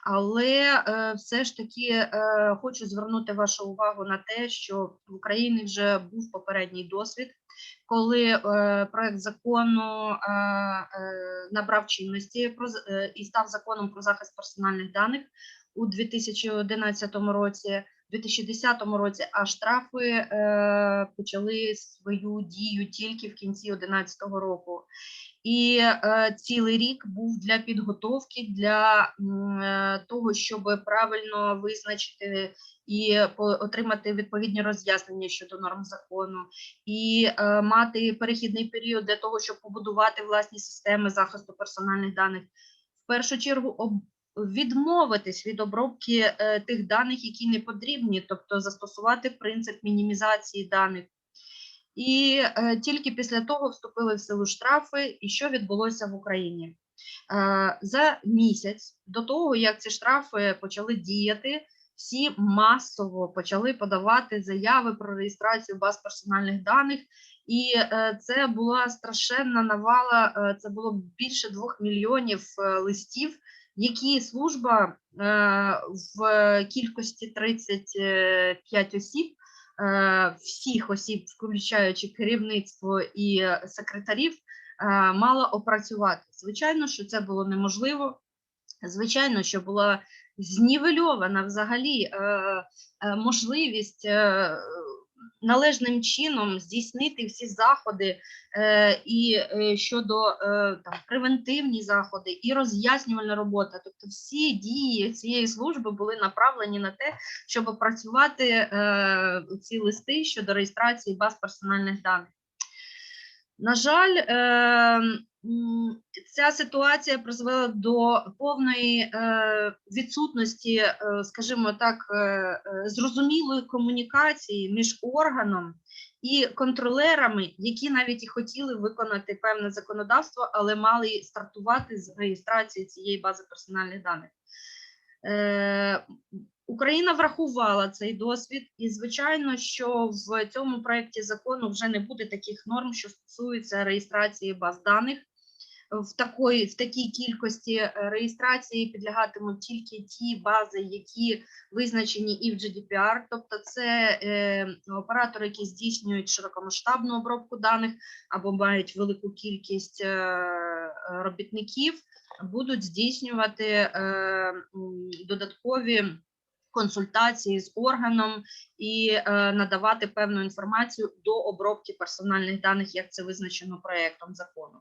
Але все ж таки хочу звернути вашу увагу на те, що в Україні вже був попередній досвід, коли проект закону набрав чинності і став законом про захист персональних даних у 2011 році, у 2010 році, а штрафи почали свою дію тільки в кінці 2011 року. І цілий рік був для підготовки, для того, щоб правильно визначити і отримати відповідні роз'яснення щодо норм закону, і мати перехідний період для того, щоб побудувати власні системи захисту персональних даних. В першу чергу відмовитись від обробки тих даних, які не потрібні, тобто застосувати принцип мінімізації даних. І тільки після того вступили в силу штрафи, і що відбулося в Україні. За місяць до того, як ці штрафи почали діяти, всі масово почали подавати заяви про реєстрацію баз персональних даних, і це була страшенна навала, це було більше 2 мільйонів листів, які служба в кількості 35 осіб, всіх осіб, включаючи керівництво і секретарів, мала опрацювати. Звичайно, що це було неможливо. Звичайно, що була знівельована взагалі можливість належним чином здійснити всі заходи і щодо превентивні заходи, і роз'яснювальна робота. Тобто всі дії цієї служби були направлені на те, щоб опрацювати ці листи щодо реєстрації баз персональних даних. На жаль, ця ситуація призвела до повної відсутності, скажімо так, зрозумілої комунікації між органом і контролерами, які навіть і хотіли виконати певне законодавство, але мали стартувати з реєстрації цієї бази персональних даних. Україна врахувала цей досвід, і, звичайно, що в цьому проєкті закону вже не буде таких норм, що стосуються реєстрації баз даних. в такій кількості реєстрації підлягатимуть тільки ті бази, які визначені і в Gdpr, тобто це оператори, які здійснюють широкомасштабну обробку даних або мають велику кількість робітників, будуть здійснювати додаткові консультації з органом і надавати певну інформацію до обробки персональних даних, як це визначено проєктом закону.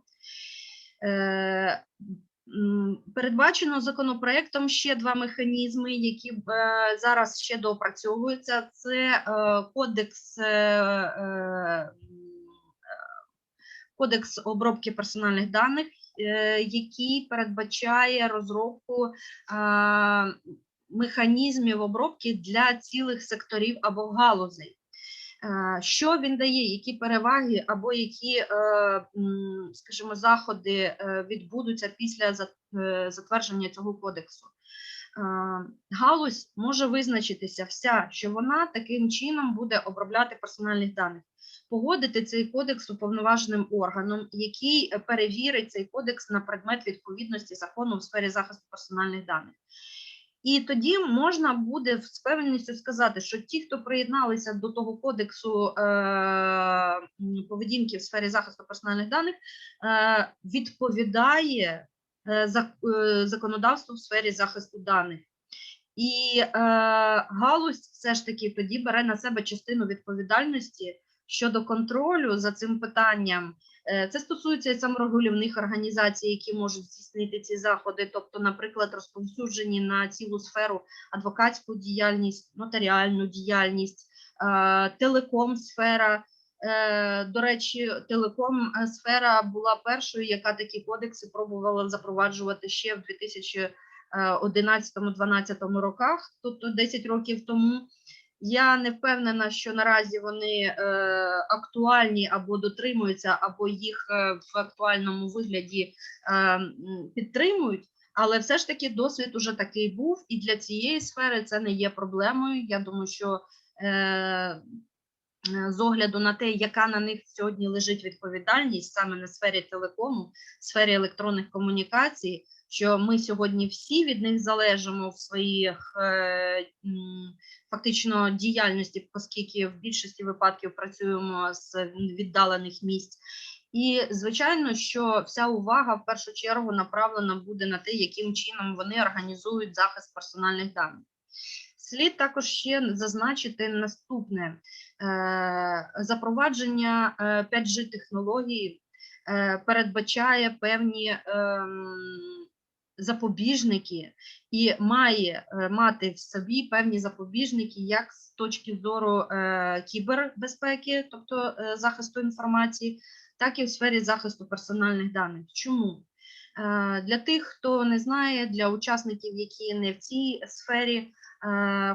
Передбачено законопроектом ще два механізми, які зараз ще доопрацьовуються. Це кодекс обробки персональних даних, який передбачає розробку механізмів обробки для цілих секторів або галузей. Що він дає, які переваги або які, скажімо, заходи відбудуться після затвердження цього кодексу? Галузь може визначитися вся, що вона таким чином буде обробляти персональних даних. Погодити цей кодекс уповноваженим органом, який перевірить цей кодекс на предмет відповідності закону в сфері захисту персональних даних. І тоді можна буде з певністю сказати, що ті, хто приєдналися до того кодексу поведінки в сфері захисту персональних даних, відповідає законодавству в сфері захисту даних. І галузь все ж таки тоді бере на себе частину відповідальності щодо контролю за цим питанням. Це стосується і саморегулівних організацій, які можуть здійснити ці заходи, тобто, наприклад, розповсюджені на цілу сферу адвокатську діяльність, нотаріальну діяльність, телеком-сфера. До речі, телеком-сфера була першою, яка такі кодекси пробувала запроваджувати ще в 2011-2012 роках, тобто 10 років тому. Я не впевнена, що наразі вони актуальні або дотримуються, або їх в актуальному вигляді підтримують, але все ж таки досвід уже такий був, і для цієї сфери це не є проблемою. Я думаю, що з огляду на те, яка на них сьогодні лежить відповідальність саме на сфері телекому, сфері електронних комунікацій, що ми сьогодні всі від них залежимо в своїх фактично діяльності, оскільки в більшості випадків працюємо з віддалених місць. І, звичайно, що вся увага в першу чергу направлена буде на те, яким чином вони організують захист персональних даних. Слід також ще зазначити наступне. Запровадження 5G-технології передбачає певні запобіжники і має мати в собі певні запобіжники як з точки зору кібербезпеки, тобто захисту інформації, так і в сфері захисту персональних даних. Чому? Для тих, хто не знає, для учасників, які не в цій сфері,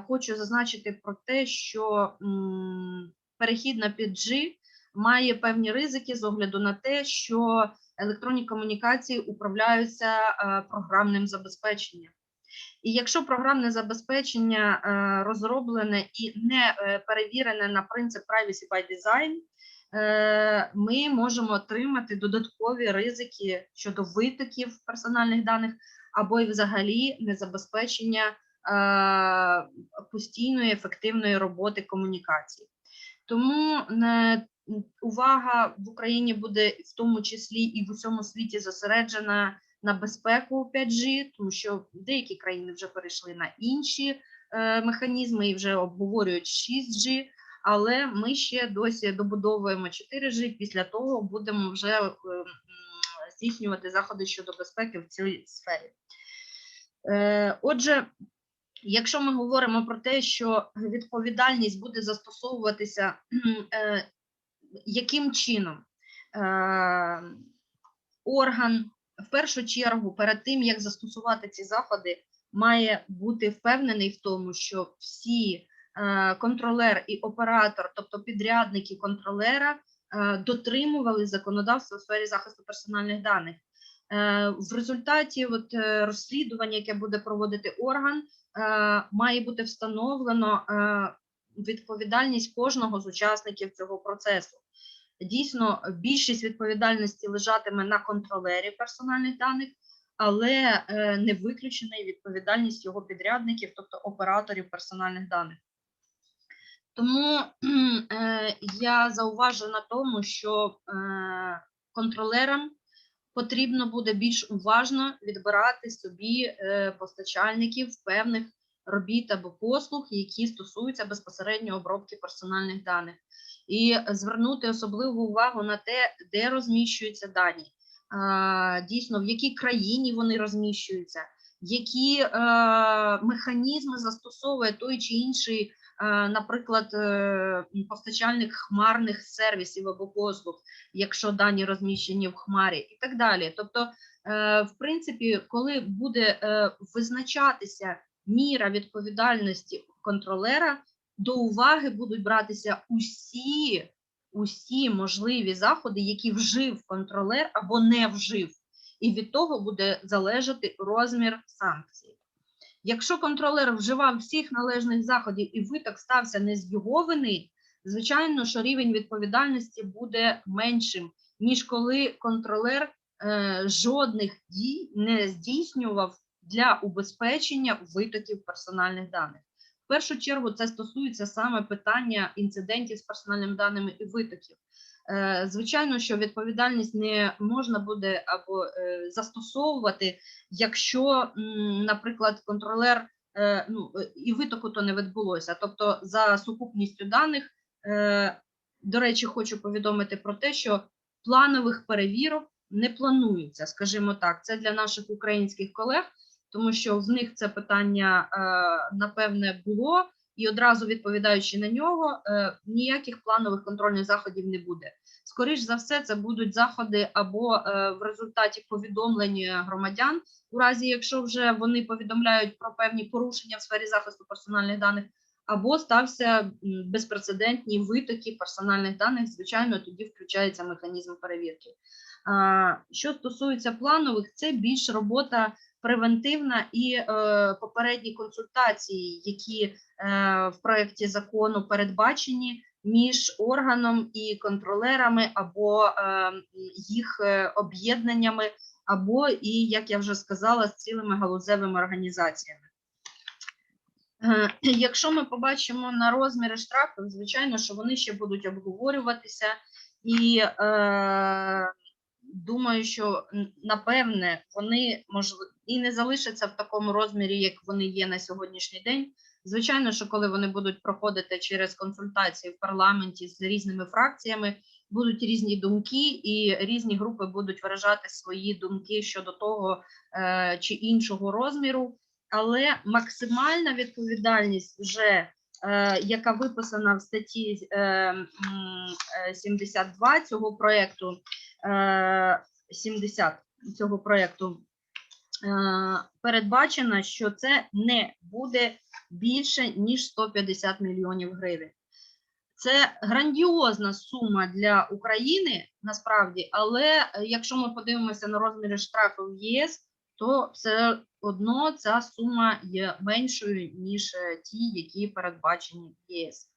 хочу зазначити про те, що перехід на 5G має певні ризики з огляду на те, що електронні комунікації управляються програмним забезпеченням. І якщо програмне забезпечення розроблене і не перевірене на принцип privacy by design, ми можемо отримати додаткові ризики щодо витоків персональних даних або і взагалі незабезпечення постійної ефективної роботи комунікацій. Тому увага в Україні буде в тому числі і в усьому світі зосереджена на безпеку 5G, тому що деякі країни вже перейшли на інші механізми і вже обговорюють 6G, але ми ще досі добудовуємо 4G, після того будемо вже здійснювати заходи щодо безпеки в цій сфері. Отже, якщо ми говоримо про те, що відповідальність буде застосовуватися яким чином? Орган, в першу чергу, перед тим, як застосувати ці заходи, має бути впевнений в тому, що всі контролер і оператор, тобто підрядники контролера, дотримували законодавства у сфері захисту персональних даних. В результаті розслідування, яке буде проводити орган, має бути встановлено відповідальність кожного з учасників цього процесу. Дійсно, більшість відповідальності лежатиме на контролері персональних даних, але не виключена і відповідальність його підрядників, тобто операторів персональних даних. Тому я зауважу на тому, що контролерам потрібно буде більш уважно відбирати собі постачальників певних робіт або послуг, які стосуються безпосередньо обробки персональних даних. І звернути особливу увагу на те, де розміщуються дані, дійсно, в якій країні вони розміщуються, які механізми застосовує той чи інший, наприклад, постачальник хмарних сервісів або послуг, якщо дані розміщені в хмарі, і так далі. Тобто, в принципі, коли буде визначатися міра відповідальності контролера, до уваги будуть братися усі можливі заходи, які вжив контролер або не вжив, і від того буде залежати розмір санкцій. Якщо контролер вживав всіх належних заходів і виток стався не з його вини, звичайно, що рівень відповідальності буде меншим, ніж коли контролер жодних дій не здійснював для убезпечення витоків персональних даних. В першу чергу це стосується саме питання інцидентів з персональними даними і витоків. Звичайно, що відповідальність не можна буде або застосовувати, якщо, наприклад, контролер, і витоку то не відбулося. Тобто за сукупністю даних, до речі, хочу повідомити про те, що планових перевірок не планується, скажімо так. Це для наших українських колег, тому що в них це питання, напевне, було, і одразу відповідаючи на нього, ніяких планових контрольних заходів не буде. Скоріш за все, це будуть заходи або в результаті повідомлення громадян, у разі, якщо вже вони повідомляють про певні порушення в сфері захисту персональних даних, або стався безпрецедентні витоки персональних даних, звичайно, тоді включається механізм перевірки. Що стосується планових, це більш робота превентивна і попередні консультації, які в проєкті закону передбачені між органом і контролерами, або їх об'єднаннями, або, і, як я вже сказала, з цілими галузевими організаціями. Якщо ми побачимо на розміри штрафів, звичайно, що вони ще будуть обговорюватися, і думаю, що, напевне, вони і не залишаться в такому розмірі, як вони є на сьогоднішній день. Звичайно, що коли вони будуть проходити через консультації в парламенті з різними фракціями, будуть різні думки, і різні групи будуть виражати свої думки щодо того чи іншого розміру. Але максимальна відповідальність вже, яка виписана в статті 72 цього проєкту, 70 цього проєкту, передбачена, що це не буде більше, ніж 150 мільйонів гривень. Це грандіозна сума для України, насправді, але якщо ми подивимося на розміри штрафів в ЄС, то все одно ця сума є меншою, ніж ті, які передбачені в ЄС.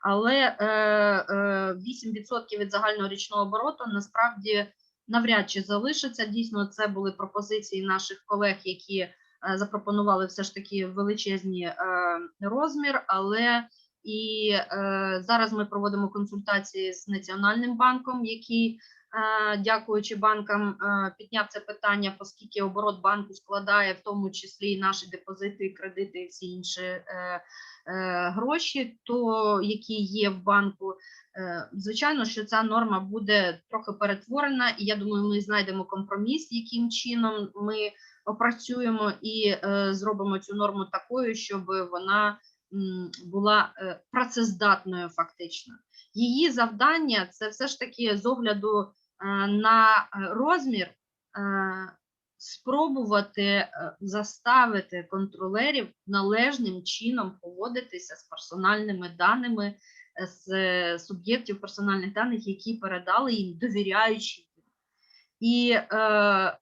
Але 8% від загального річного обороту насправді навряд чи залишиться. Дійсно, це були пропозиції наших колег, які запропонували все ж таки величезний розмір, але і зараз ми проводимо консультації з Національним банком, який, дякуючи банкам, підняв це питання, оскільки оборот банку складає в тому числі і наші депозити, кредити і всі інші гроші, які є в банку. Звичайно, що ця норма буде трохи перетворена, і я думаю, ми знайдемо компроміс, яким чином ми опрацюємо і зробимо цю норму такою, щоб вона була працездатною фактично. Її завдання – це все ж таки з огляду на розмір спробувати заставити контролерів належним чином поводитися з персональними даними, з суб'єктів персональних даних, які передали їм, довіряючи їм. І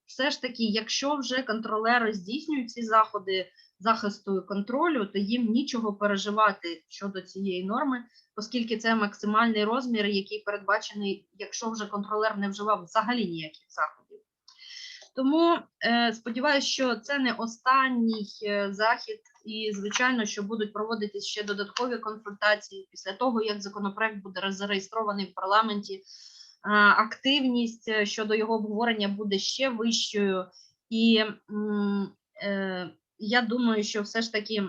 все ж таки, якщо вже контролери здійснюють ці заходи, захисту і контролю, то їм нічого переживати щодо цієї норми, оскільки це максимальний розмір, який передбачений, якщо вже контролер не вживав взагалі ніяких заходів. Тому сподіваюся, що це не останній захід, і, звичайно, що будуть проводитись ще додаткові консультації після того, як законопроект буде зареєстрований в парламенті. Активність щодо його обговорення буде ще вищою, і я думаю, що все ж таки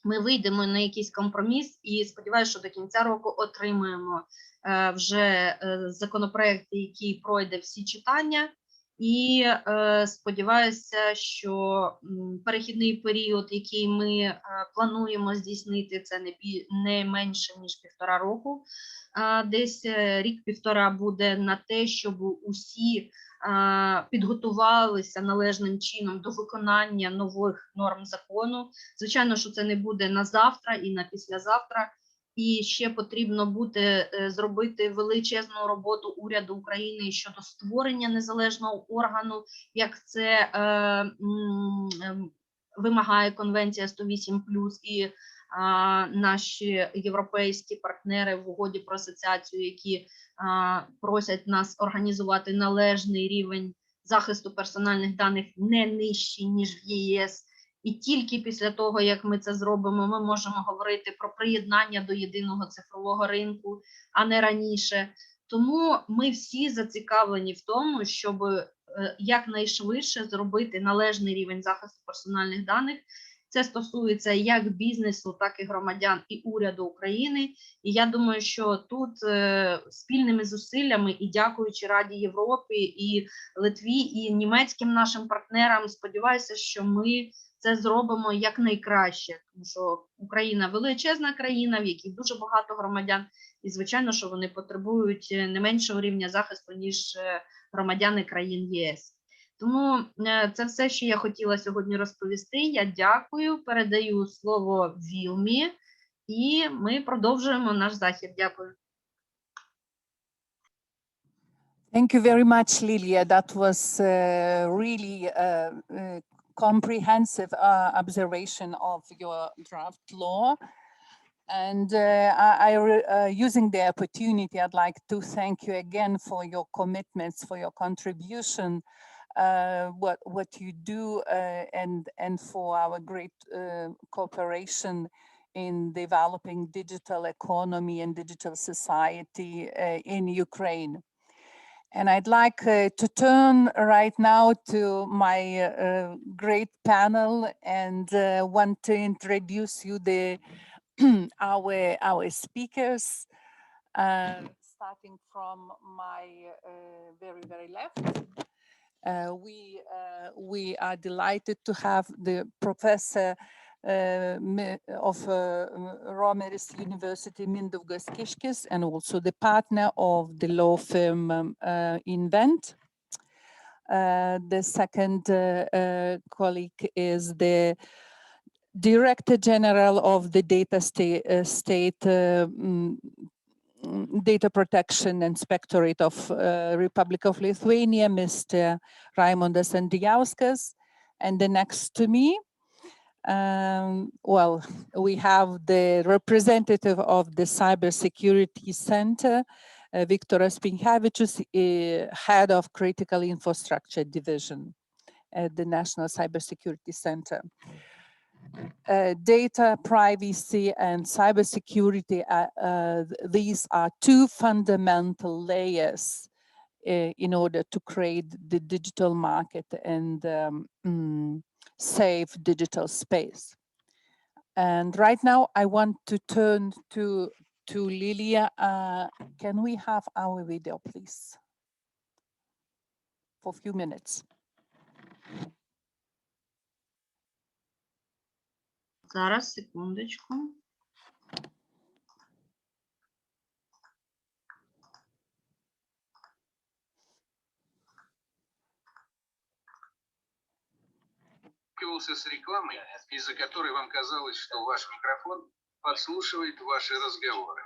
ми вийдемо на якийсь компроміс, і сподіваюся, що до кінця року отримаємо вже законопроект, який пройде всі читання. І сподіваюся, що перехідний період, який ми плануємо здійснити, це не менше, ніж 1,5 року. Десь рік-півтора буде на те, щоб усі підготувалися належним чином до виконання нових норм закону. Звичайно, що це не буде на завтра і на післязавтра. І ще потрібно буде зробити величезну роботу уряду України щодо створення незалежного органу, як це вимагає Конвенція 108+, і наші європейські партнери в угоді про асоціацію, які просять нас організувати належний рівень захисту персональних даних не нижчий, ніж в ЄС. І тільки після того, як ми це зробимо, ми можемо говорити про приєднання до єдиного цифрового ринку, а не раніше. Тому ми всі зацікавлені в тому, щоб якнайшвидше зробити належний рівень захисту персональних даних. Це стосується як бізнесу, так і громадян і уряду України. І я думаю, що тут спільними зусиллями і дякуючи Раді Європи, і Литві, і німецьким нашим партнерам, сподіваюся, що ми це зробимо якнайкраще, тому що Україна величезна країна, в якій дуже багато громадян, і звичайно, що вони потребують не меншого рівня захисту, ніж громадяни країн ЄС. Тому це все, що я хотіла сьогодні розповісти. Я дякую, передаю слово Вілмі, і ми продовжуємо наш захід. Дякую. Thank you very much, Lilia. That was really comprehensive observation of your draft law. And using the opportunity, I'd like to thank you again for your commitments, for your contribution, what you do, and for our great cooperation in developing digital economy and digital society in Ukraine. And I'd like to turn right now to my great panel and want to introduce you our speakers, starting from my very left. We are delighted to have the professor of Romeris University, Mindaugas Kiškis, and also the partner of the law firm Invent. The second colleague is the Director General of the Data Protection Inspectorate of Republic of Lithuania, Mr. Raimondas Andrijauskas. And the next to me, well, we have the representative of the Cybersecurity Center, Viktoras Pinkevičius, head of Critical Infrastructure Division at the National Cybersecurity Center. Data privacy and cybersecurity, these are two fundamental layers in order to create the digital market and safe digital space. And right now I want to turn to Lilia. Can we have our video, please? For a few minutes. Зараз, секундочку. С рекламой, из-за которой вам казалось, что ваш микрофон подслушивает ваши разговоры.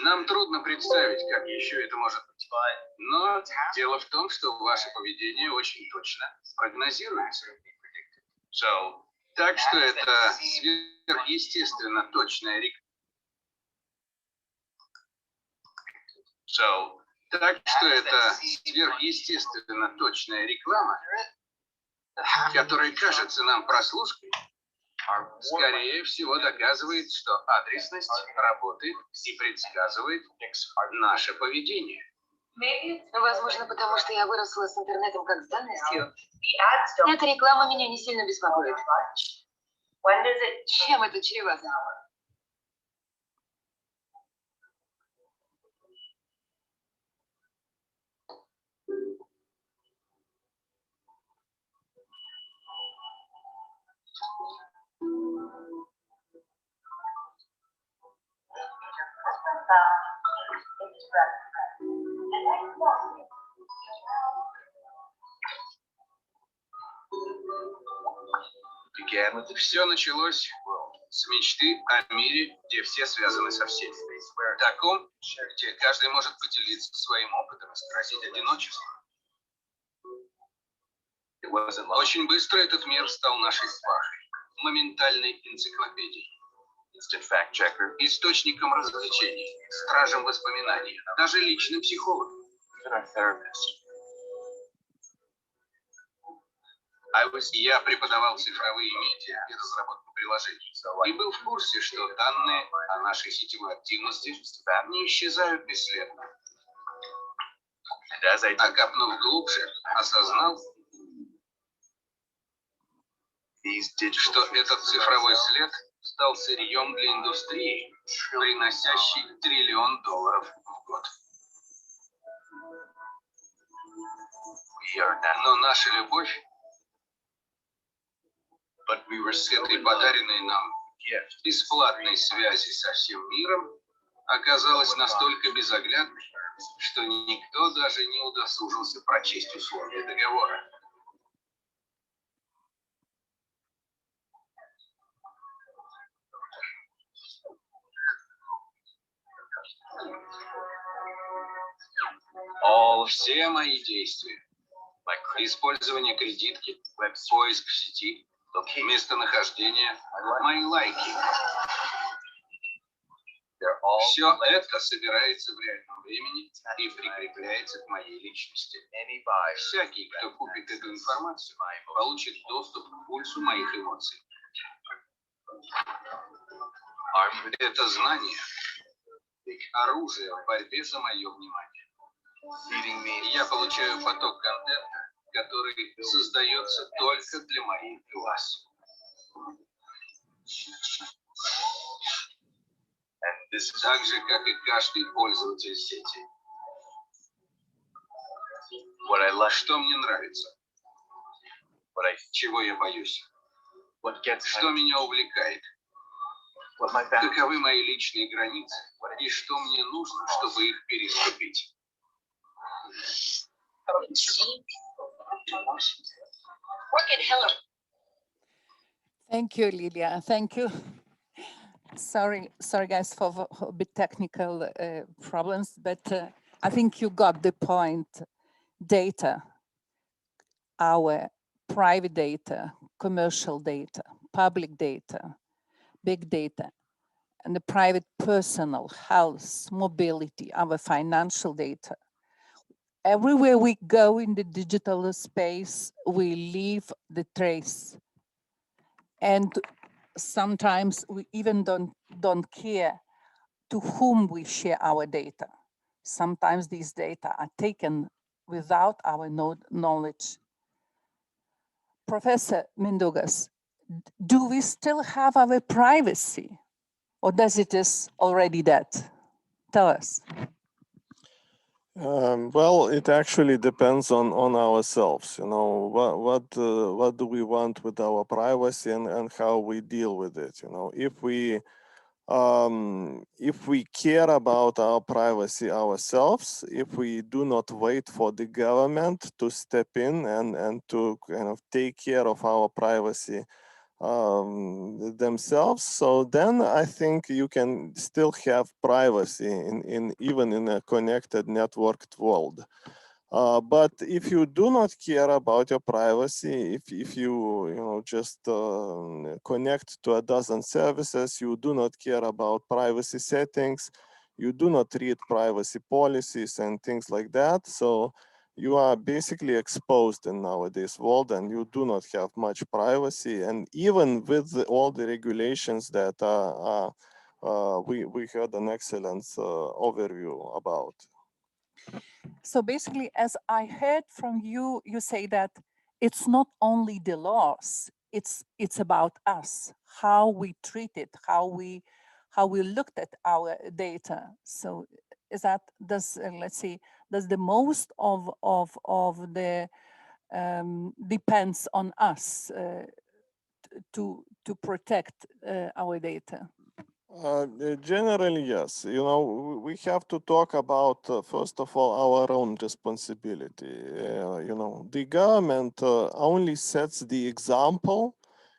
Нам трудно представить, как еще это может быть. Но дело в том, что ваше поведение очень точно прогнозируется. Так что это сверхъестественно точная реклама. Так что это сверхъестественно точная реклама, которая кажется нам прослушкой, скорее всего доказывает, что адресность работает и предсказывает наше поведение. Возможно, потому что я выросла с интернетом как с данностью. Эта реклама меня не сильно беспокоит. Чем это чревато? Все началось с мечты о мире, где все связаны со всеми. Таком, где каждый может поделиться своим опытом и сократить одиночество. Очень быстро этот мир стал нашей свахой, моментальной энциклопедией, источником развлечений, стражем воспоминаний, даже личным психологом. Я преподавал цифровые медиа и разработку приложений. И был в курсе, что данные о нашей сетевой активности не исчезают бесследно. А копнув глубже, осознал, что этот цифровой след стал сырьем для индустрии, приносящий $1 триллион в год. Но наша любовь с этой подаренной нам бесплатной связи со всем миром оказалась настолько безоглядной, что никто даже не удосужился прочесть условия договора. Все мои действия, использование кредитки, поиск в сети, местонахождение, мои лайки. Все это собирается в реальном времени и прикрепляется к моей личности. Всякий, кто купит эту информацию, получит доступ к пульсу моих эмоций. Это знание – оружие в борьбе за мое внимание. Я получаю поток контента, который создается только для моих глаз. Так же, как и каждый пользователь сети. Что мне нравится? Чего я боюсь? Что меня увлекает? Каковы мои личные границы? И что мне нужно, чтобы их переступить? Thank you, Lilia. Thank you. Sorry, guys, for a bit technical problems, but I think you got the point. Data, our private data, commercial data, public data, big data, and the private personal health, mobility, our financial data. Everywhere we go in the digital space, we leave the trace. And sometimes we even don't care to whom we share our data. Sometimes these data are taken without our knowledge. Professor Mindaugas, do we still have our privacy, or does it is already dead? Tell us. Well, it actually depends on ourselves. You know, what do we want with our privacy and how we deal with it. You know, if we care about our privacy ourselves, if we do not wait for the government to step in and to kind of take care of our privacy themselves. So then I think you can still have privacy even in a connected, networked world. But if you do not care about your privacy, if you just connect to a dozen services, you do not care about privacy settings, you do not read privacy policies and things like that. So you are basically exposed in nowadays world, and you do not have much privacy. And even with all the regulations that we had an excellent overview about. So basically, as I heard from you, you say that it's not only the laws, it's about us, how we treat it, how we looked at our data. So is that, does let's see, does the most of the depends on us to protect our data? Generally, yes. You know, we have to talk about, first of all, our own responsibility. You know, the government only sets the example,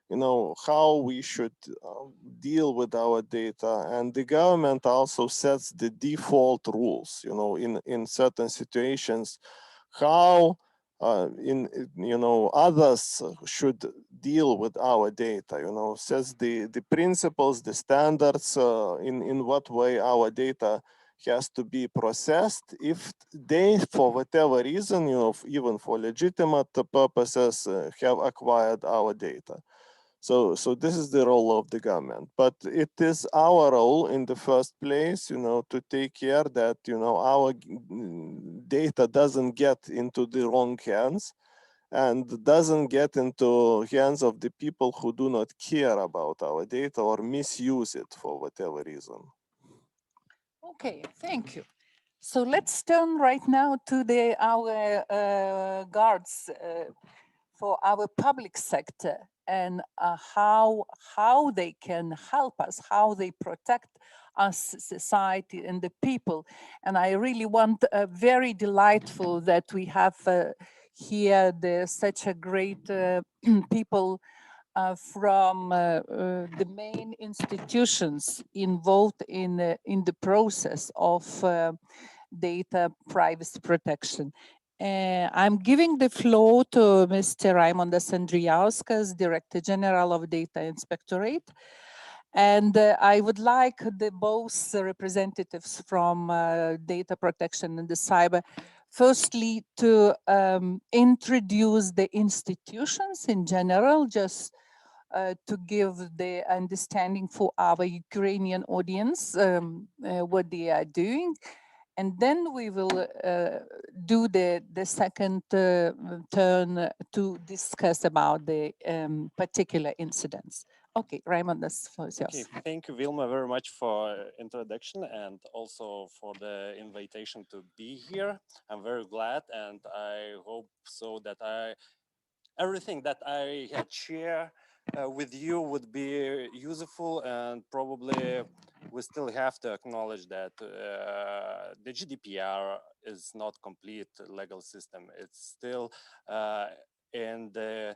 you know, how we should deal with our data. And the government also sets the default rules, you know, in certain situations, how others should deal with our data, you know, sets the principles, the standards, in what way our data has to be processed if they, for whatever reason, you know, even for legitimate purposes, have acquired our data. So this is the role of the government, but it is our role in the first place, you know, to take care that, you know, our data doesn't get into the wrong hands and doesn't get into hands of the people who do not care about our data or misuse it for whatever reason. Okay, thank you. So let's turn right now to our guards for our public sector, and how they can help us, how they protect us, society and the people. And I really want, very delightful that we have here such a great people from the main institutions involved in the process of data privacy protection. I'm giving the floor to Mr. Raimondas Andrijauskas, Director General of Data Inspectorate. And I would like both representatives from data protection and the cyber, firstly, to introduce the institutions in general, just to give the understanding for our Ukrainian audience what they are doing. And then we will do the second turn to discuss about the particular incidents. Okay, Raymond, that's for yours. Okay, thank you, Vilma, very much for introduction and also for the invitation to be here. I'm very glad, and I hope so that everything that I had shared with you would be useful, and probably we still have to acknowledge that the Gdpr is not complete legal system. It's still in the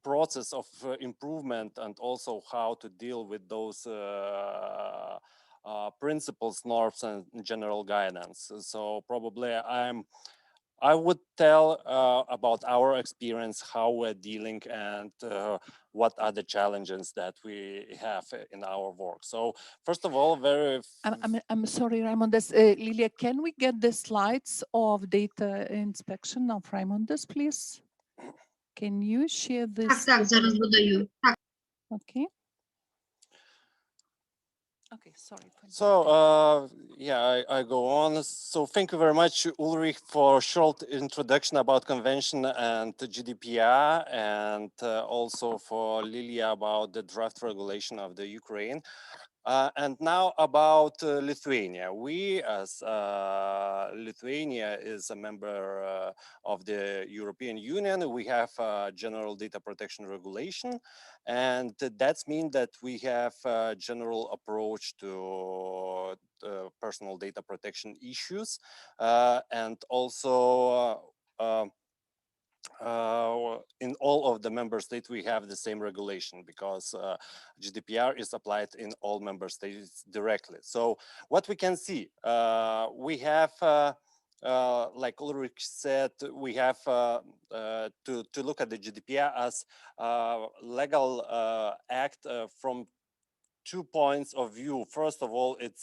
process of improvement, and also how to deal with those principles, norms, and general guidance. So probably I would tell about our experience, how we're dealing, and what are the challenges that we have in our work. So first of all, I'm sorry, Raimondas. Lilia, can we get the slides of data inspection of Raimondas, please? Can you share this? Так, зараз додаю. Так. Okay. Okay, sorry. So, yeah, I go on. So thank you very much, Ulrich, for a short introduction about convention and GDPR, and also for Lilia about the draft regulation of the Ukraine. And now about Lithuania. We, as Lithuania is a member of the European Union, we have a general data protection regulation, and that means that we have a general approach to personal data protection issues, and also in all of the member states, we have the same regulation because GDPR is applied in all member states directly. So what we can see, we have, like Ulrich said, we have to look at the GDPR as a legal act from 2 points of view. First of all, it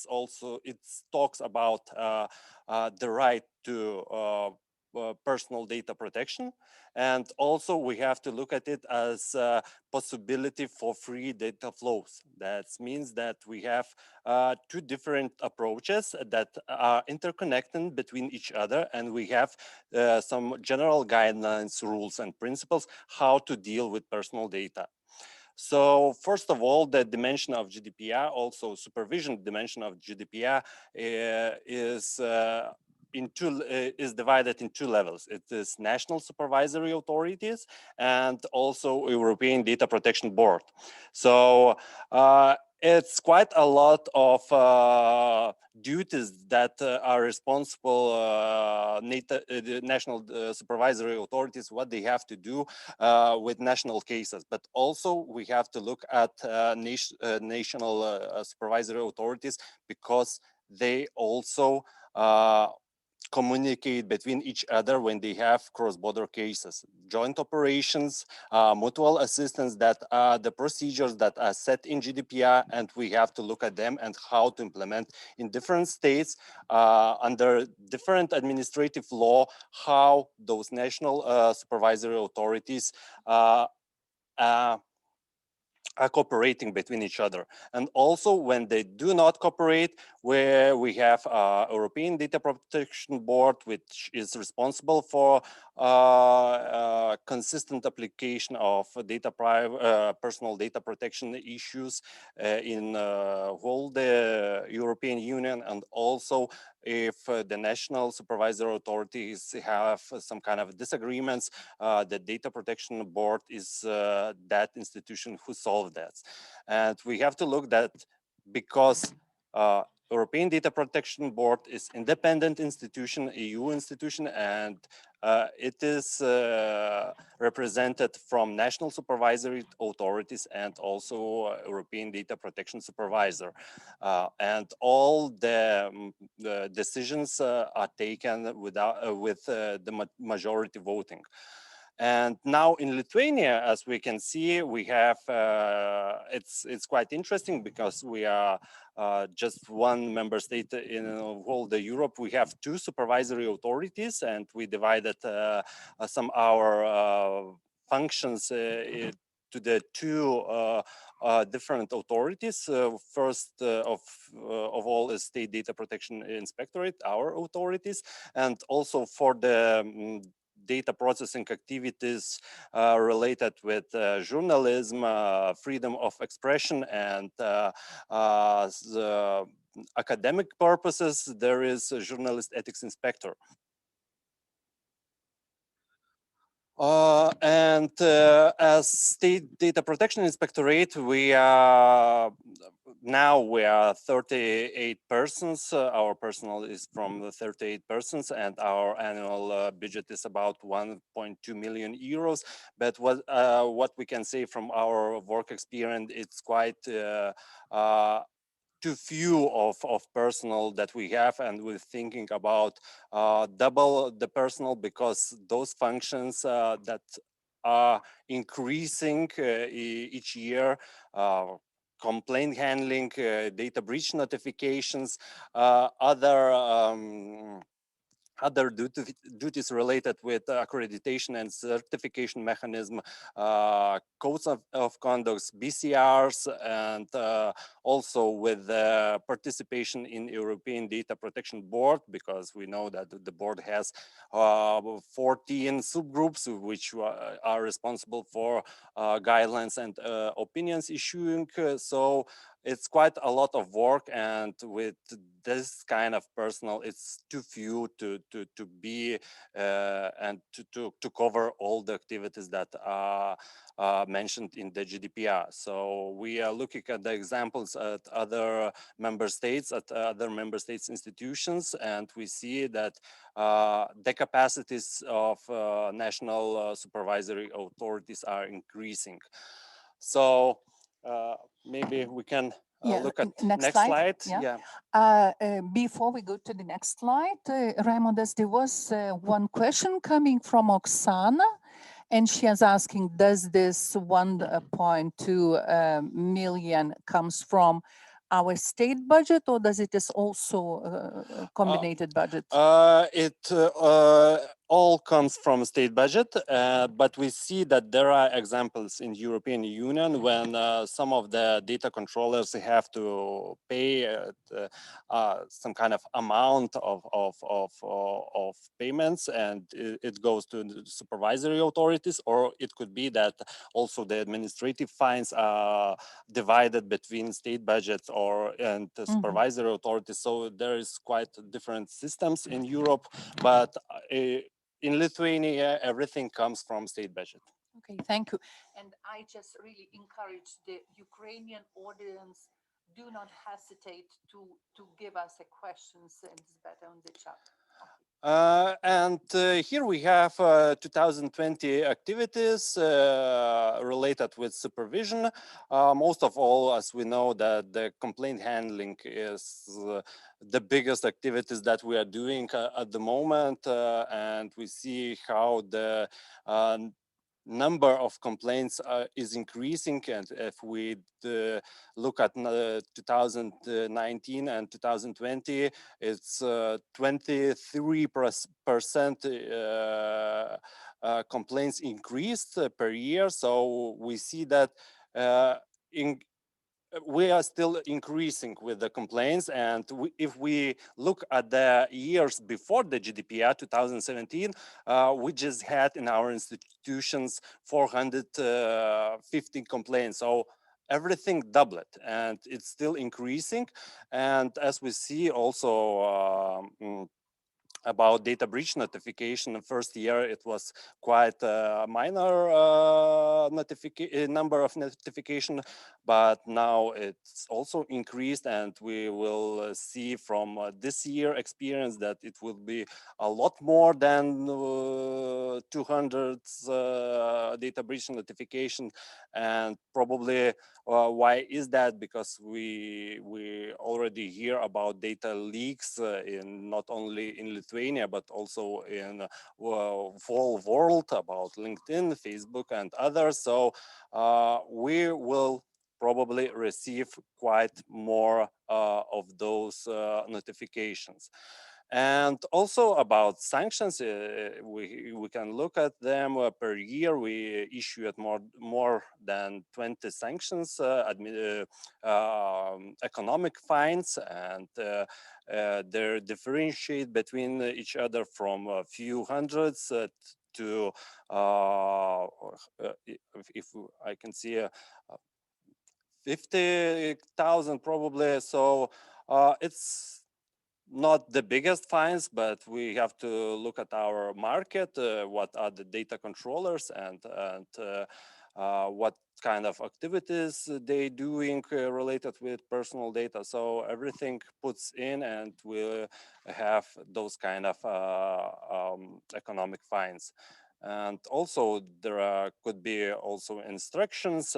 talks about the right to personal data protection, and also we have to look at it as a possibility for free data flows. That means that we have 2 different approaches that are interconnected between each other, and we have some general guidelines, rules, and principles how to deal with personal data. So first of all, the dimension of GDPR, also supervision dimension of GDPR is divided in 2 levels. It is national supervisory authorities and also European Data Protection Board. So it's quite a lot of duties that are responsible the national supervisory authorities, what they have to do with national cases. But also we have to look at national supervisory authorities because they also communicate between each other when they have cross-border cases. Joint operations, mutual assistance, that are the procedures that are set in GDPR, and we have to look at them and how to implement in different states under different administrative law, how those national supervisory authorities are cooperating between each other. And also when they do not cooperate, where we have European Data Protection Board, which is responsible for consistent application of personal data protection issues in whole the European Union, and also if the national supervisory authorities have some kind of disagreements, the Data Protection Board is that institution who solves that. And we have to look that because European Data Protection Board is independent institution, EU institution, and it is represented from national supervisory authorities and also European Data Protection Supervisor. And all the decisions are taken with the majority voting. And now in Lithuania, as we can see, we have, it's quite interesting because we are just one member state in all the Europe. We have 2 supervisory authorities, and we divided some our functions to the 2 different authorities. First of all is State Data Protection Inspectorate, our authorities, and also for the data processing activities related with journalism, freedom of expression, and academic purposes, there is a journalist ethics inspector. As State Data Protection Inspectorate, we are 38 persons. Our personnel is from 38 persons, and our annual budget is about 1.2 million euros. But what we can say from our work experience, it's quite too few of personnel that we have, and we're thinking about double the personnel because those functions that are increasing each year, complaint handling, data breach notifications, other duties related with accreditation and certification mechanism, codes of conduct, BCRs, and also with participation in European Data Protection Board, because we know that the board has 14 subgroups which are responsible for guidelines and opinions issuing. So it's quite a lot of work, and with this kind of personnel, it's too few to be and to cover all the activities that are mentioned in the Gdpr. So we are looking at the examples at other member states, institutions, and we see that the capacities of national supervisory authorities are increasing. So maybe we can look at next slide. Before we go to the next slide, Raimondas, there was one question coming from Oksana, and she is asking, does this 1.2 million comes from our state budget, or does it is also a combined budget? It all comes from state budget, but we see that there are examples in European Union when some of the data controllers have to pay some kind of amount of payments, and it goes to the supervisory authorities, or it could be that also the administrative fines are divided between state budgets and the supervisory authorities. So there is quite different systems in Europe, but in Lithuania, everything comes from state budget. Okay, thank you. And I just really encourage the Ukrainian audience, do not hesitate to give us a questions, and it's better on the chat. And here we have 2020 activities related with supervision. Most of all, as we know, that the complaint handling is the biggest activities that we are doing at the moment, and we see how the number of complaints is increasing, and if we look at 2019 and 2020, it's 23% complaints increased per year. So we see that we are still increasing with the complaints, and if we look at the years before the GDPR, 2017, we just had in our institutions 450 complaints. So everything doubled, and it's still increasing. And as we see also about data breach notification, the first year it was quite a minor number of notification, but now it's also increased, and we will see from this year experience that it will be a lot more than 200 data breach notification. And probably why is that? Because we already hear about data leaks in not only in Lithuania but also in whole world, about LinkedIn, Facebook, and others. So we will probably receive quite more of those notifications. And also about sanctions, we can look at them per year. We issue at more than 20 sanctions, economic fines, and they differentiate between each other from a few hundreds to, if I can see, 50,000 probably. So it's not the biggest fines, but we have to look at our market, what are the data controllers, and what kind of activities they doing related with personal data. So everything puts in, and we have those kind of economic fines. And also there could be also instructions,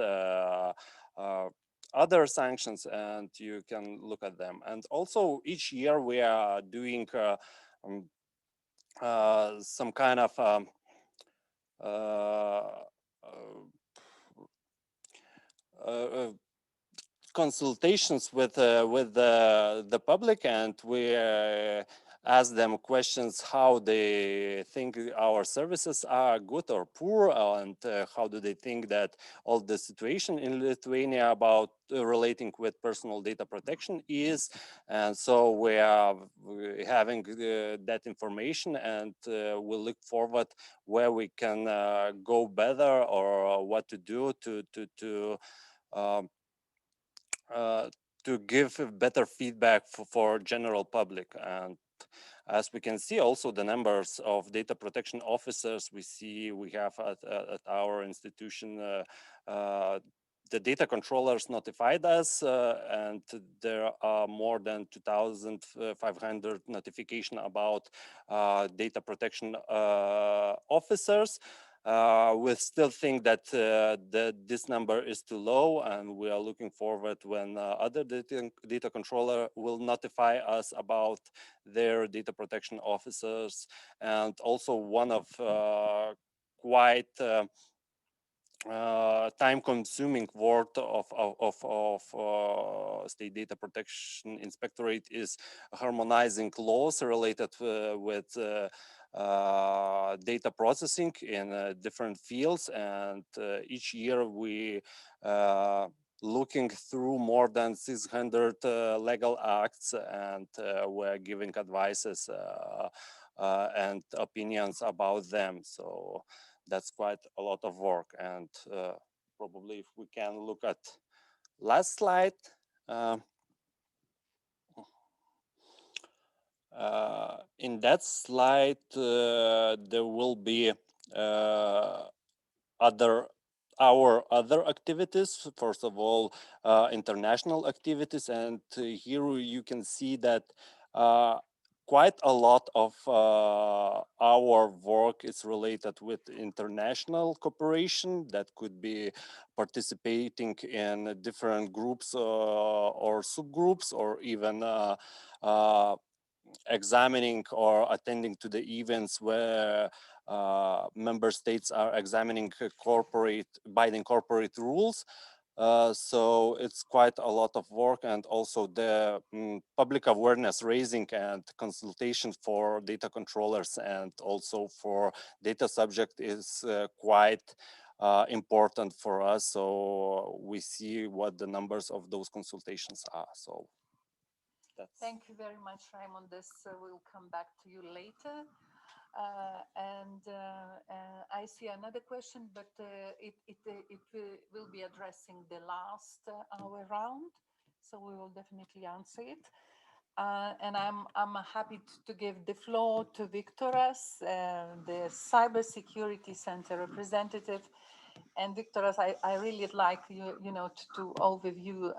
other sanctions, and you can look at them. And also each year we are doing some kind of consultations with the public, and we ask them questions how they think our services are good or poor, and how do they think that all the situation in Lithuania about relating with personal data protection is. And so we are having that information, and we'll look forward where we can go better, or what to do to to give better feedback for general public. And as we can see, also the numbers of data protection officers we have at our institution, the data controllers notified us, and there are more than 2,500 notification about data protection officers. We still think that this number is too low, and we are looking forward when other data controller will notify us about their data protection officers. And also one of quite time-consuming work of State Data Protection Inspectorate is harmonizing laws related with data processing in different fields, and each year we looking through more than 600 legal acts, and we're giving advices and opinions about them. So that's quite a lot of work. And probably if we can look at last slide. In that slide, there will be our other activities. First of all, international activities, and here you can see that quite a lot of our work is related with international cooperation. That could be participating in different groups or subgroups, or even examining or attending to the events where member states are examining binding corporate rules. So it's quite a lot of work, and also the public awareness raising and consultation for data controllers and also for data subject is quite important for us. So we see what the numbers of those consultations are. So thank you very much, Raymond. This will come back to you later. I see another question, but it will be addressing the last hour round, so we will definitely answer it. And I'm happy to give the floor to Victoras, the Cybersecurity Center representative. And Victoras, I really like you know to overview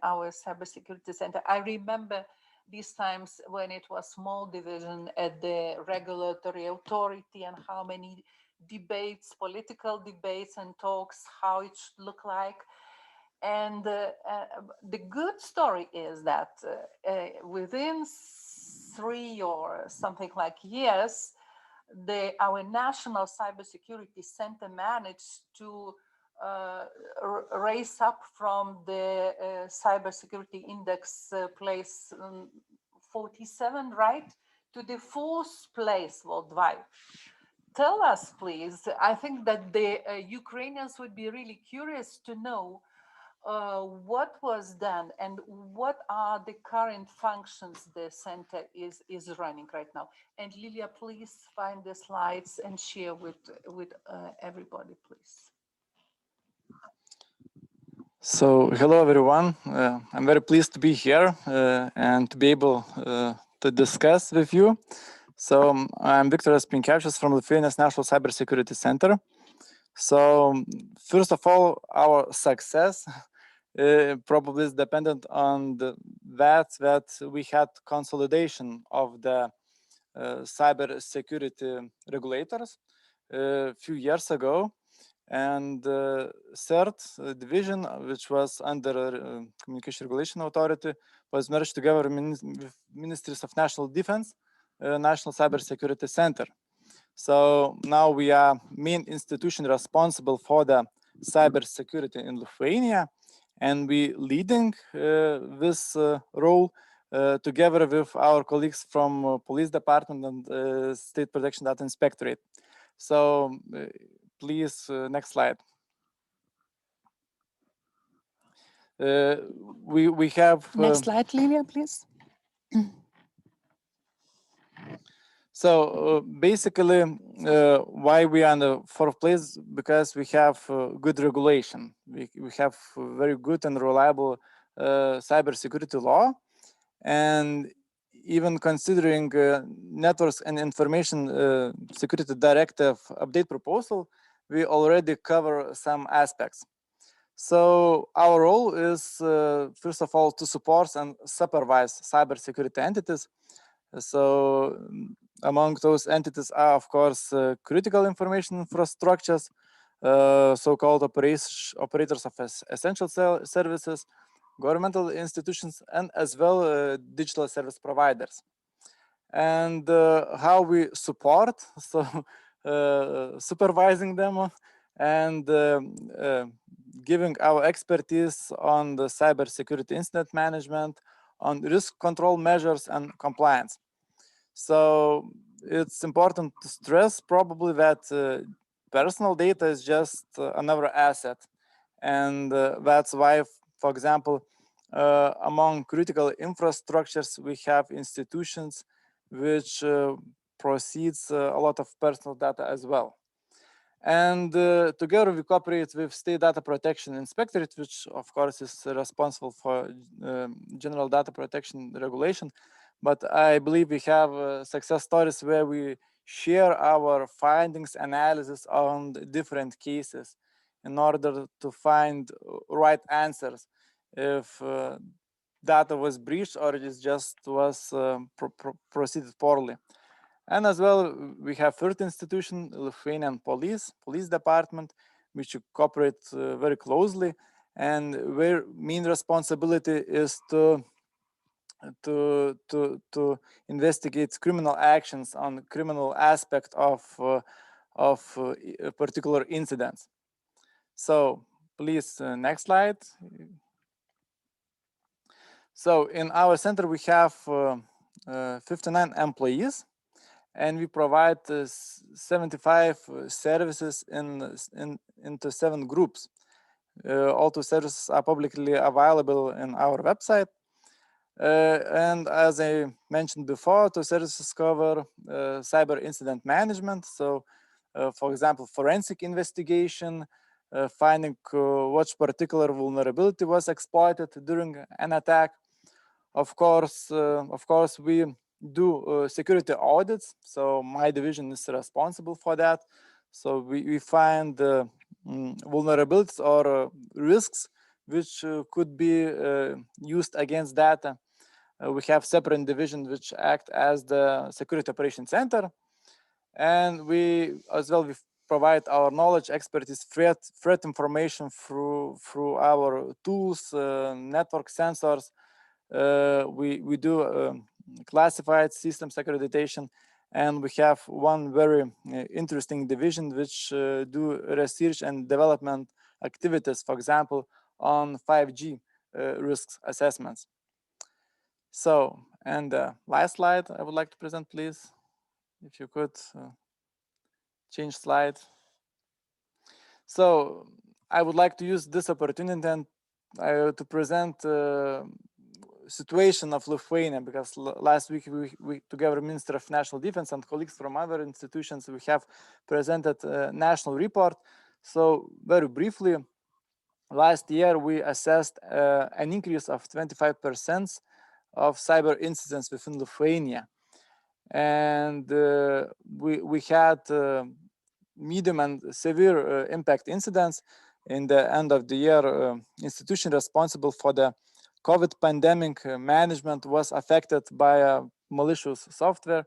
our Cybersecurity Center. I remember these times when it was small division at the regulatory authority, and how many debates, political debates and talks, how it should look like. And the good story is that within 3 or something like years, our National Cybersecurity Center managed to raise up from the cybersecurity index place 47, right, to the 4th place worldwide. Tell us, please. I think that the Ukrainians would be really curious to know what was done and what are the current functions the center is running right now. And Lilia, please find the slides and share with everybody, please. So hello everyone, I'm very pleased to be here and to be able to discuss with you. So I'm Viktoras Pinkevičius from Lithuania's National Cybersecurity Center. So first of all, our success probably is dependent on that we had consolidation of the cybersecurity regulators a few years ago. And third division, which was under Communication Regulation Authority, was merged together with Ministries of National Defense, National Cybersecurity Center. So now we are main institution responsible for the cybersecurity in Lithuania, and we leading this role together with our colleagues from Police Department and State Protection Data Inspectorate. So please, next slide. We have next slide, Lilia, please. So basically, why we are in the 4th place? Because we have good regulation. We have very good and reliable cybersecurity law, and even considering Networks and Information Security Directive update proposal, we already cover some aspects. So our role is, first of all, to support and supervise cybersecurity entities. So among those entities are, of course, critical information infrastructures, so-called operators of essential services, governmental institutions, and as well digital service providers. And how we support, so supervising them and giving our expertise on the cybersecurity incident management, on risk control measures and compliance. So it's important to stress probably that personal data is just another asset. And that's why, for example, among critical infrastructures, we have institutions which proceeds a lot of personal data as well. And together we cooperate with State Data Protection Inspectorate, which of course is responsible for general data protection regulation. But I believe we have success stories where we share our findings, analysis on different cases in order to find right answers if data was breached or it just was proceeded poorly. And as well, we have third institution, Lithuanian police department, which cooperate very closely, and their main responsibility is to investigate criminal actions on criminal aspect of particular incidents. So please, next slide. So in our center, we have 59 employees, and we provide 75 services into 7 groups. All 2 services are publicly available in our website. And as I mentioned before, 2 services cover cyber incident management. So, for example, forensic investigation, finding which particular vulnerability was exploited during an attack. Of course, we do security audits. So my division is responsible for that. So we find vulnerabilities or risks which could be used against data. We have separate divisions which act as the Security Operations Center. And we provide our knowledge, expertise, threat information through our tools, network sensors. We do classified systems accreditation, and we have one very interesting division which do research and development activities, for example, on 5G risk assessments. So, and last slide I would like to present, please. If you could change slide. So I would like to use this opportunity and to present situation of Lithuania, because last week we together Minister of National Defense and colleagues from other institutions, we have presented a national report. So very briefly, last year we assessed an increase of 25% of cyber incidents within Lithuania. And we had medium and severe impact incidents. In the end of the year, institution responsible for the COVID pandemic management was affected by malicious software.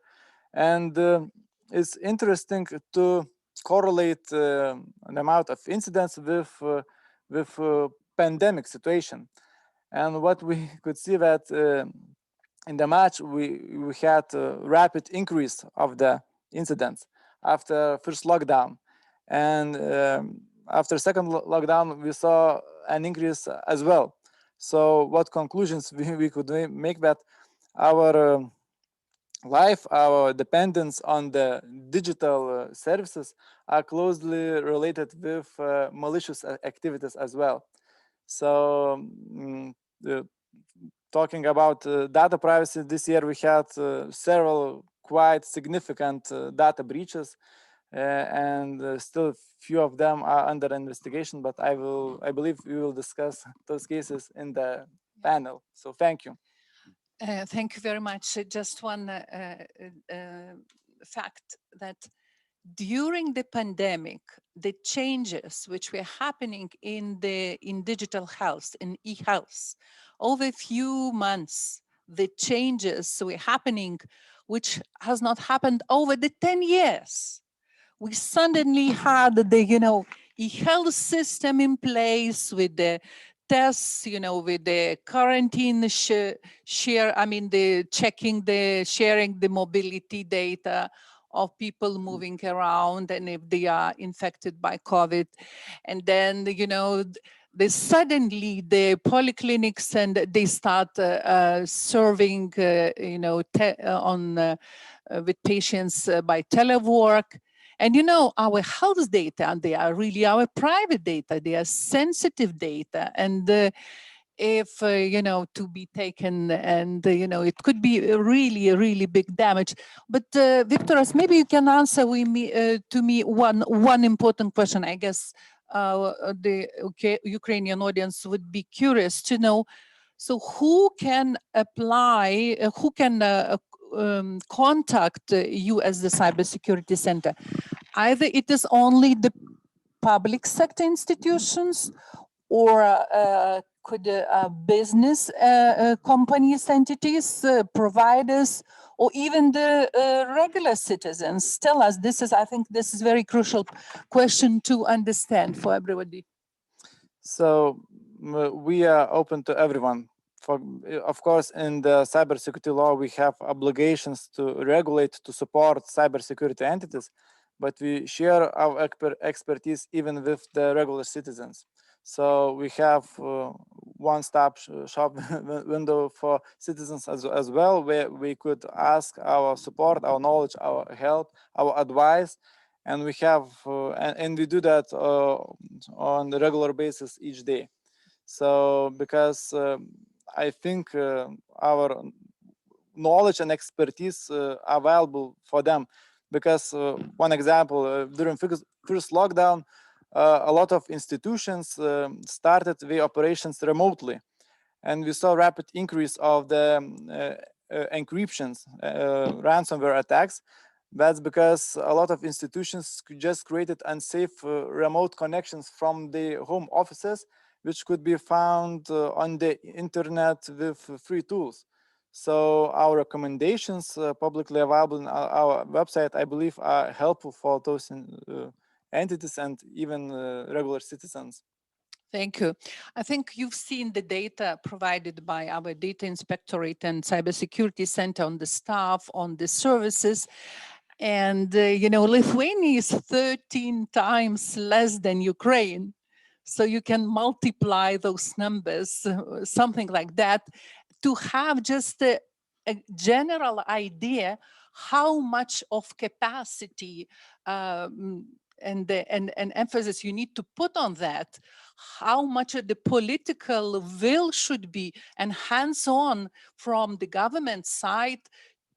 And it's interesting to correlate the amount of incidents with pandemic situation. And what we could see that in the March, we had a rapid increase of the incidents after first lockdown. And after second lockdown, we saw an increase as well. So what conclusions we could make that our life, our dependence on the digital services are closely related with malicious activities as well. So talking about data privacy, this year we had several quite significant data breaches, and still few of them are under investigation, but I believe we will discuss those cases in the panel. So thank you. Thank you very much. Just one fact that during the pandemic, the changes which were happening in digital health, in e-health, over a few months, the changes were happening, which has not happened over the 10 years. We suddenly had the, e-health system in place with the tests, with the quarantine sharing the mobility data of people moving around and if they are infected by COVID. And then, suddenly the polyclinics and they start serving, with patients by telework. And our health data, they are really our private data, they are sensitive data. And if, to be taken and, it could be a really big damage. But Viktoras, maybe you can answer to me one important question. I guess the Ukrainian audience would be curious to know. So who can apply, who can contact you as the cybersecurity center? Either it is only the public sector institutions, or could business companies, entities, providers, or even the regular citizens? Tell us. I think this is very crucial question to understand for everybody. So we are open to everyone. Of course, in the cybersecurity law, we have obligations to regulate, to support cybersecurity entities, but we share our expertise even with the regular citizens. So we have one-stop shop window for citizens as well, where we could ask our support, our knowledge, our help, our advice, and we have and we do that on a regular basis each day. So because I think our knowledge and expertise are valuable for them. Because one example, during first lockdown, a lot of institutions started the operations remotely. And we saw rapid increase of the encryptions, ransomware attacks. That's because a lot of institutions just created unsafe remote connections from the home offices, which could be found on the internet with free tools. So our recommendations, publicly available on our website, I believe are helpful for those entities and even regular citizens. Thank you. I think you've seen the data provided by our Data Inspectorate and Cybersecurity Center on the staff, on the services. And, Lithuania is 13 times less than Ukraine. So you can multiply those numbers, something like that, to have just a general idea how much of capacity and emphasis you need to put on that, how much of the political will should be, and hands-on from the government side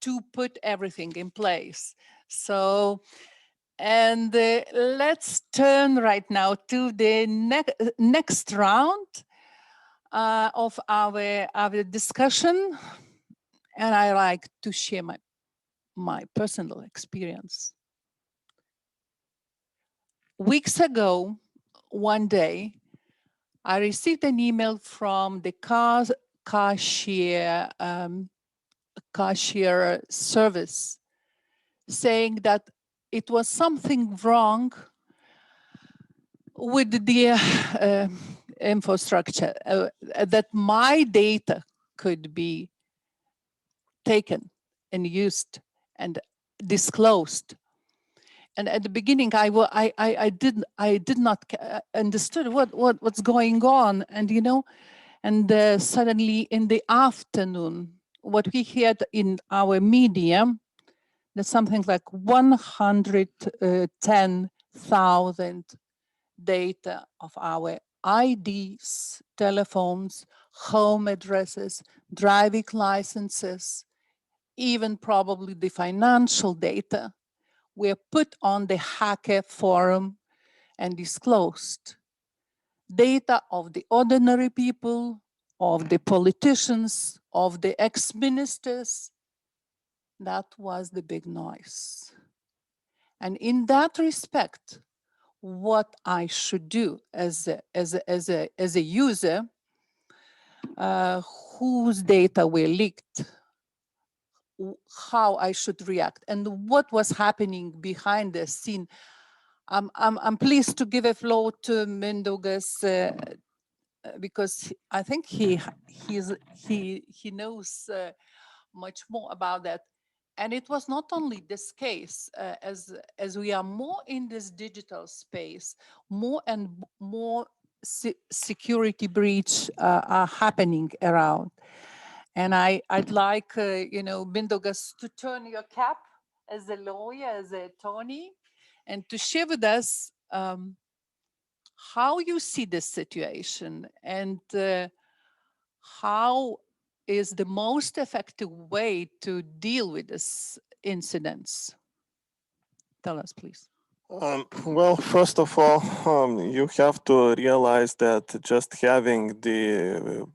to put everything in place. So, and let's turn right now to the next round of our discussion. And I like to share my personal experience. Weeks ago, one day, I received an email from the cashier service saying that it was something wrong with the infrastructure, that my data could be taken and used and disclosed. And at the beginning, I did not understood what's going on, and suddenly in the afternoon, what we heard in our media, that something like 110,000 data of our IDs, telephones, home addresses, driving licenses, even probably the financial data, were put on the hacker forum and disclosed. Data of the ordinary people, of the politicians, of the ex-ministers. That was the big noise. And in that respect, what I should do as a user whose data were leaked, how I should react, and what was happening behind the scene. I'm pleased to give a floor to Mindaugas because I think he knows much more about that. And it was not only this case, as we are more in this digital space, more and more security breach are happening around. And I'd like, Mindaugas, to turn your cap as a lawyer, as an attorney, and to share with us how you see this situation and how is the most effective way to deal with this incidents. Tell us, please. Well, first of all, you have to realize that just having the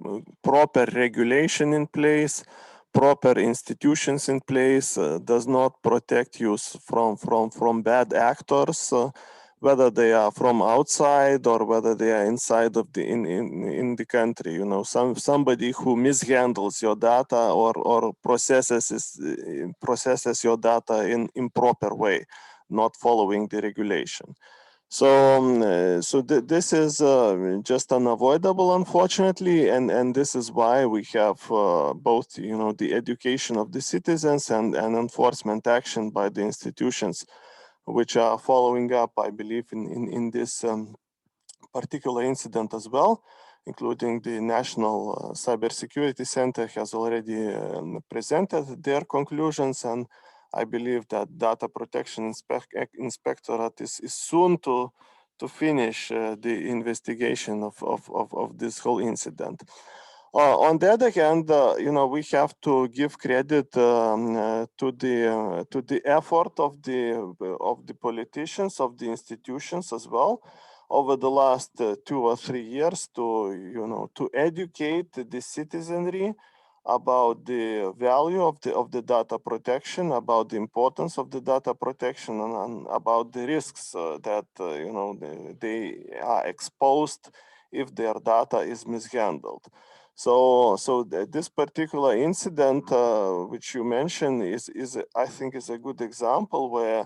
proper regulation in place, proper institutions in place does not protect you from bad actors, whether they are from outside or whether they are inside of the in the country. You know, somebody who mishandles your data or processes your data in improper way, not following the regulation. So, this is just unavoidable, unfortunately, and this is why we have both, the education of the citizens and enforcement action by the institutions, which are following up, I believe, in this particular incident as well, including the National Cybersecurity Center has already presented their conclusions, and I believe that Data Protection Inspectorate is soon to finish the investigation of this whole incident. On the other hand, we have to give credit to the effort of the politicians, of the institutions as well, over the last 2 or 3 years to educate the citizenry about the value of the data protection, about the importance of the data protection, and about the risks that they are exposed if their data is mishandled. So this particular incident, which you mentioned, I think is a good example where,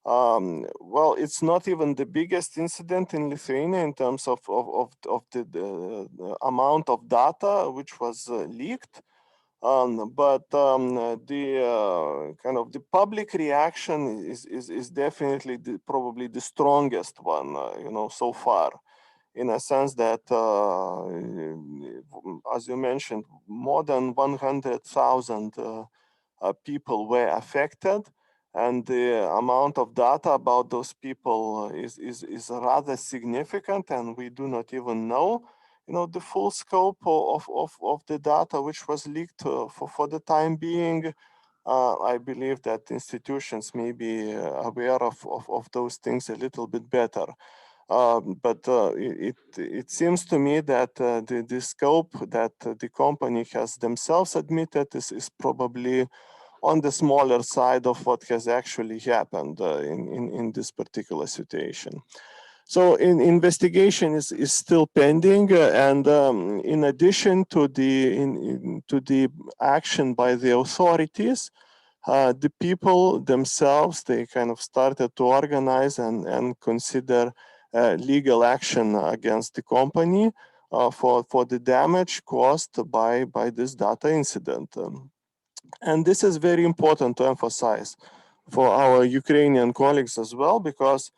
well, it's not even the biggest incident in Lithuania in terms of the amount of data which was leaked. But the kind of the public reaction is definitely probably the strongest one, so far, in a sense that, as you mentioned, more than 100,000 people were affected, and the amount of data about those people is rather significant, and we do not even know the full scope of the data which was leaked for the time being. I believe that institutions may be aware of those things a little bit better. But it seems to me that the scope that the company has themselves admitted is probably on the smaller side of what has actually happened in this particular situation. So investigation is still pending, and in addition to the action by the authorities, the people themselves, they kind of started to organize and consider legal action against the company for the damage caused by this data incident. And this is very important to emphasize for our Ukrainian colleagues as well, because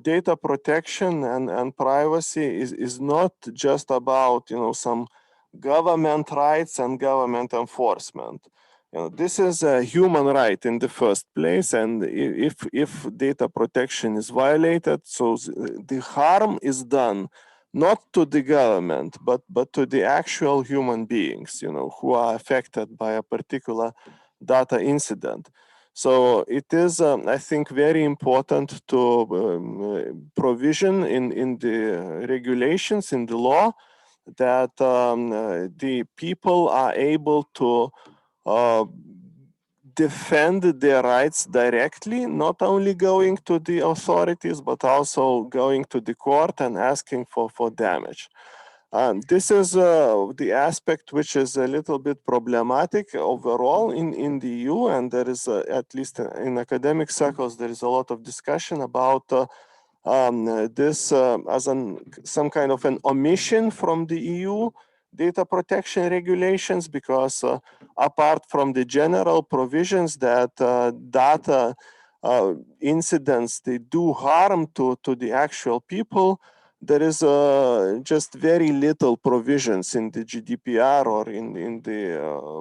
data protection and privacy is not just about some government rights and government enforcement. This is a human right in the first place, and if data protection is violated, so the harm is done not to the government, but to the actual human beings, who are affected by a particular data incident. So it is, I think, very important to provision in the regulations, in the law, that the people are able to defend their rights directly, not only going to the authorities, but also going to the court and asking for damage. This is the aspect which is a little bit problematic overall in the EU, and there is, at least in academic circles, there is a lot of discussion about this as some kind of an omission from the EU data protection regulations, because apart from the general provisions that data incidents, they do harm to the actual people, there is just very little provisions in the GDPR or in the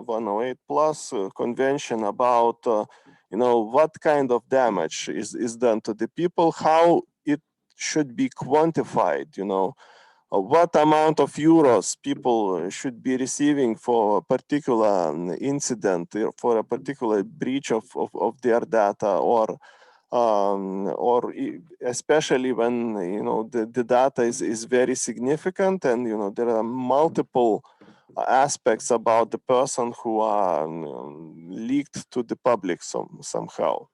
108 plus convention about what kind of damage is done to the people, how it should be quantified, what amount of euros people should be receiving for a particular incident, for a particular breach of their data, or especially when the data is very significant, and there are multiple aspects about the person who are leaked to the public somehow.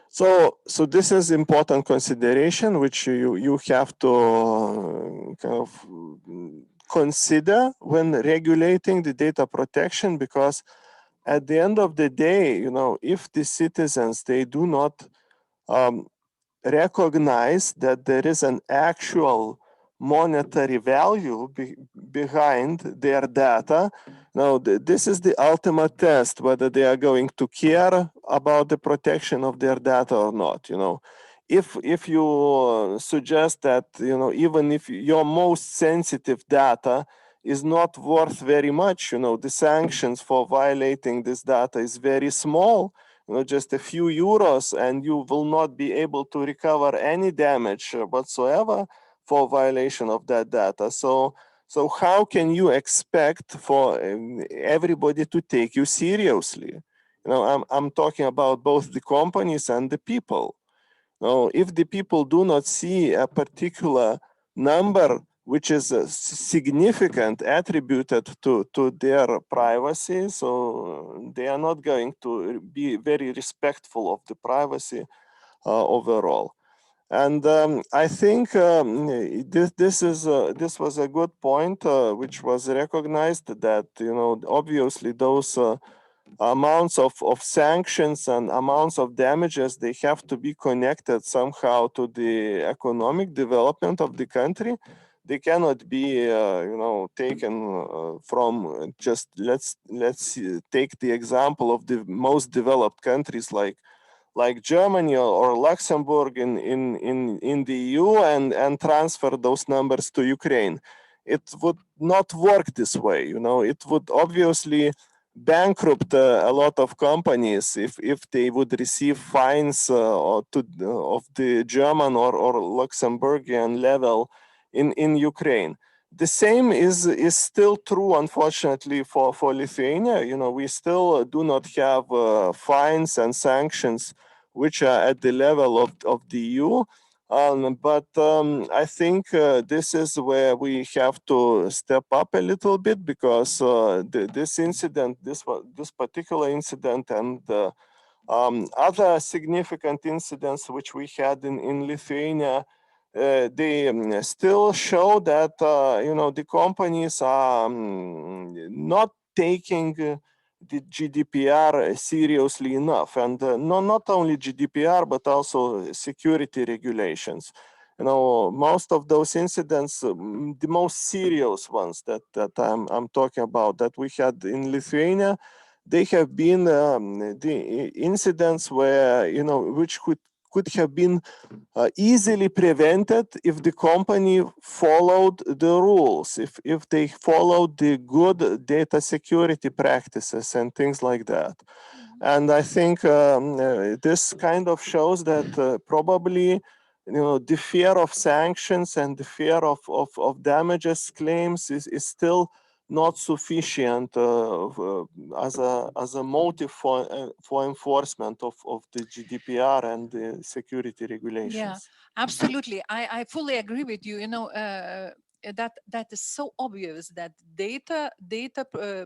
So this is important consideration which you have to kind of consider when regulating the data protection, because at the end of the day, if the citizens, they do not recognize that there is an actual monetary value behind their data. Now, this is the ultimate test, whether they are going to care about the protection of their data or not. If you suggest that, even if your most sensitive data is not worth very much, the sanctions for violating this data is very small, just a few euros, and you will not be able to recover any damage whatsoever for violation of that data. So how can you expect for everybody to take you seriously? I'm talking about both the companies and the people. If the people do not see a particular number which is significant attributed to their privacy, so they are not going to be very respectful of the privacy overall. And I think this was a good point, which was recognized, that obviously those amounts of sanctions and amounts of damages, they have to be connected somehow to the economic development of the country. They cannot be taken from just let's take the example of the most developed countries like Germany or Luxembourg in the EU and transfer those numbers to Ukraine. It would not work this way. It would obviously bankrupt a lot of companies if they would receive fines of the German or Luxembourgian level in Ukraine. The same is still true, unfortunately, for Lithuania. We still do not have fines and sanctions which are at the level of the EU. But I think this is where we have to step up a little bit, because this incident, this particular incident, and other significant incidents which we had in Lithuania, they still show that the companies are not taking the GDPR seriously enough, and not only GDPR but also security regulations. Most of those incidents, the most serious ones that I'm talking about, that we had in Lithuania, they have been the incidents where which could have been easily prevented if the company followed the rules, if they followed the good data security practices and things like that. And I think this kind of shows that probably the fear of sanctions and the fear of damages claims is still not sufficient as a motive for enforcement of the GDPR and the security regulations. Yeah, absolutely. I fully agree with you. that is so obvious that data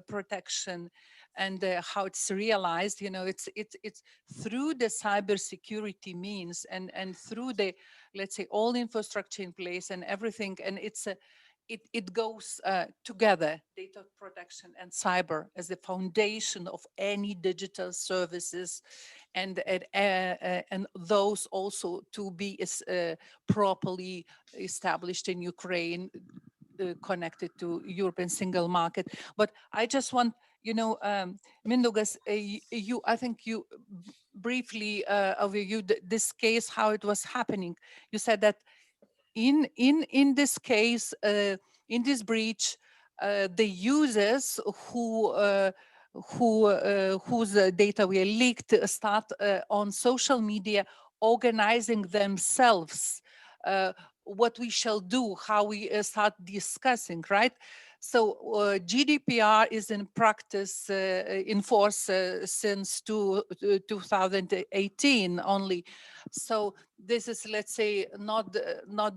protection and how it's realized, it's through the cybersecurity means and through the, let's say, all infrastructure in place and everything, and it goes together, data protection and cyber as the foundation of any digital services, and those also to be properly established in Ukraine, connected to European single market. But I just want, Mindaugas, I think you briefly overviewed this case, how it was happening. You said that in this case, in this breach, the users whose data were leaked start on social media organizing themselves what we shall do, how we start discussing, right? So GDPR is in practice, in force since 2018 only. So this is, let's say, not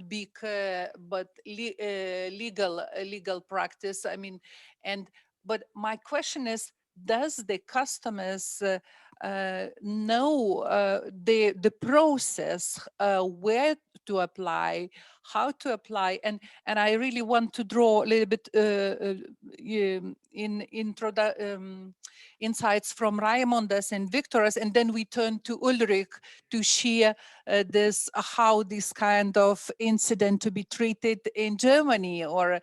big, but legal practice. I mean, but my question is, does the customers know the process, where to apply, how to apply, and I really want to draw a little bit insights from Raimondas and Viktoras, and then we turn to Ulrich to share how this kind of incident to be treated in Germany or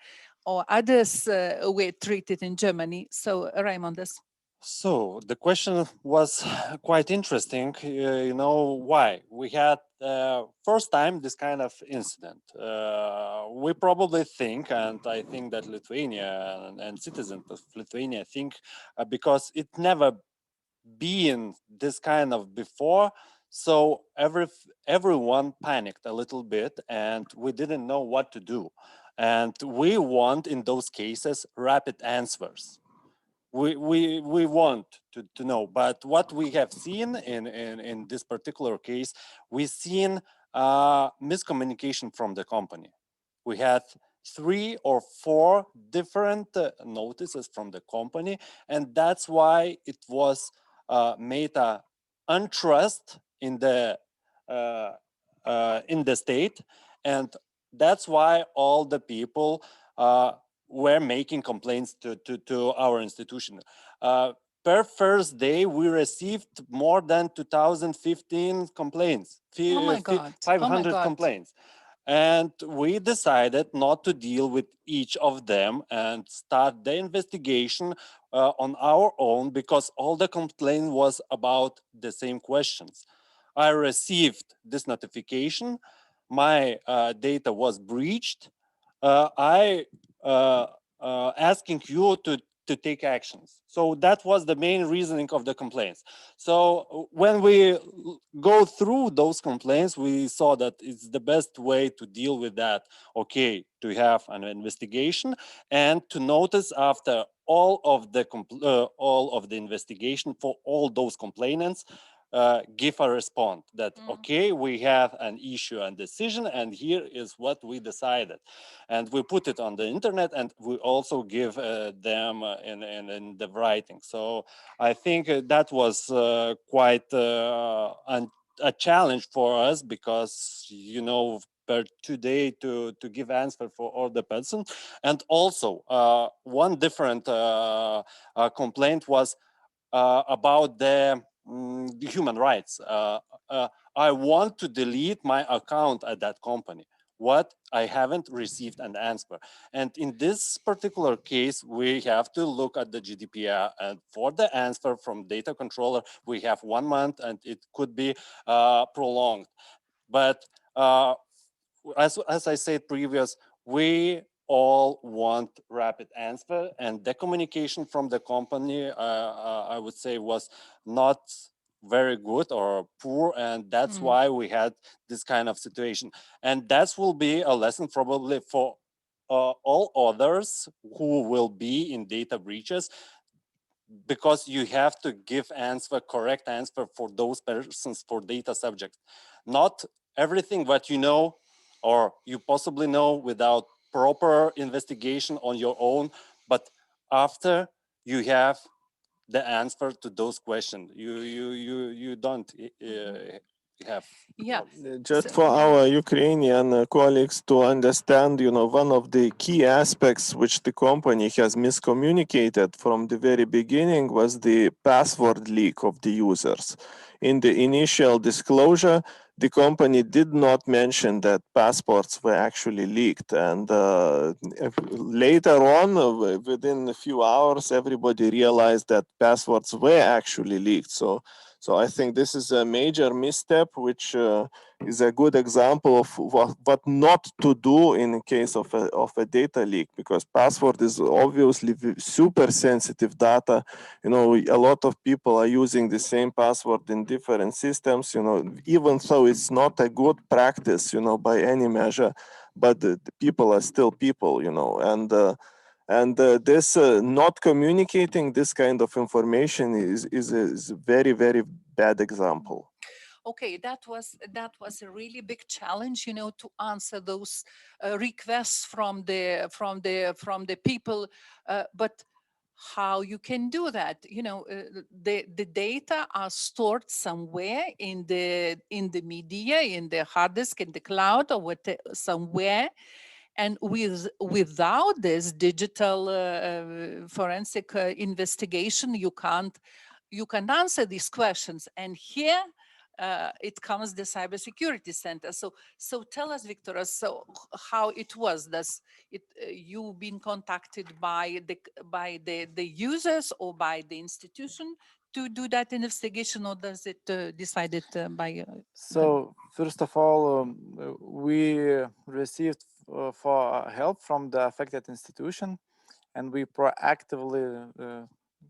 others were treated in Germany. So Raimondas. So the question was quite interesting. Why we had first time this kind of incident. We probably think, and I think that Lithuania and citizens of Lithuania think, because it never been this kind of before. So everyone panicked a little bit, and we didn't know what to do. And we want, in those cases, rapid answers. We want to know, but what we have seen in this particular case, we've seen miscommunication from the company. We had 3 or 4 different notices from the company, and that's why it was made a untrust in the state, and that's why all the people were making complaints to our institution. Per first day, we received more than 2015 complaints, 500 complaints. And we decided not to deal with each of them and start the investigation on our own, because all the complaint was about the same questions. I received this notification, my data was breached. I asking you to take actions. So that was the main reasoning of the complaints. So when we go through those complaints, we saw that it's the best way to deal with that. Okay, to have an investigation and to notice after all of the investigation for all those complainants, give a response that, okay, we have an issue and decision, and here is what we decided. And we put it on the internet, and we also give them in the writing. So I think that was quite a challenge for us, because, per today to give answer for all the person. And also one different complaint was about the human rights. I want to delete my account at that company. What I haven't received an answer. And in this particular case, we have to look at the Gdpr, and for the answer from data controller, we have 1 month, and it could be prolonged. But as I said previous, we all want rapid answer, and the communication from the company, I would say, was not very good or poor, and that's why we had this kind of situation. And that will be a lesson probably for all others who will be in data breaches, because you have to give correct answer for those persons, for data subjects. Not everything what you know or you possibly know without proper investigation on your own, but after you have the answer to those questions, you don't have. Yeah. Just for our Ukrainian colleagues to understand, one of the key aspects which the company has miscommunicated from the very beginning was the password leak of the users. In the initial disclosure, the company did not mention that passports were actually leaked. And later on, within a few hours, everybody realized that passwords were actually leaked. So I think this is a major misstep, which is a good example of what not to do in case of a data leak, because password is obviously super sensitive data. A lot of people are using the same password in different systems, even though it's not a good practice, by any measure, but the people are still people, and this not communicating this kind of information is a very, very bad example. Okay, that was a really big challenge, to answer those requests from the people. But how you can do that? The data are stored somewhere in the media, in the hard disk, in the cloud, or somewhere. And without this digital forensic investigation, you can't answer these questions. And here it comes the Cybersecurity Center. So tell us, Victor, so how it was. Does it you been contacted by the users or by the institution to do that investigation, or does it decided by? So first of all, we received for help from the affected institution, and we proactively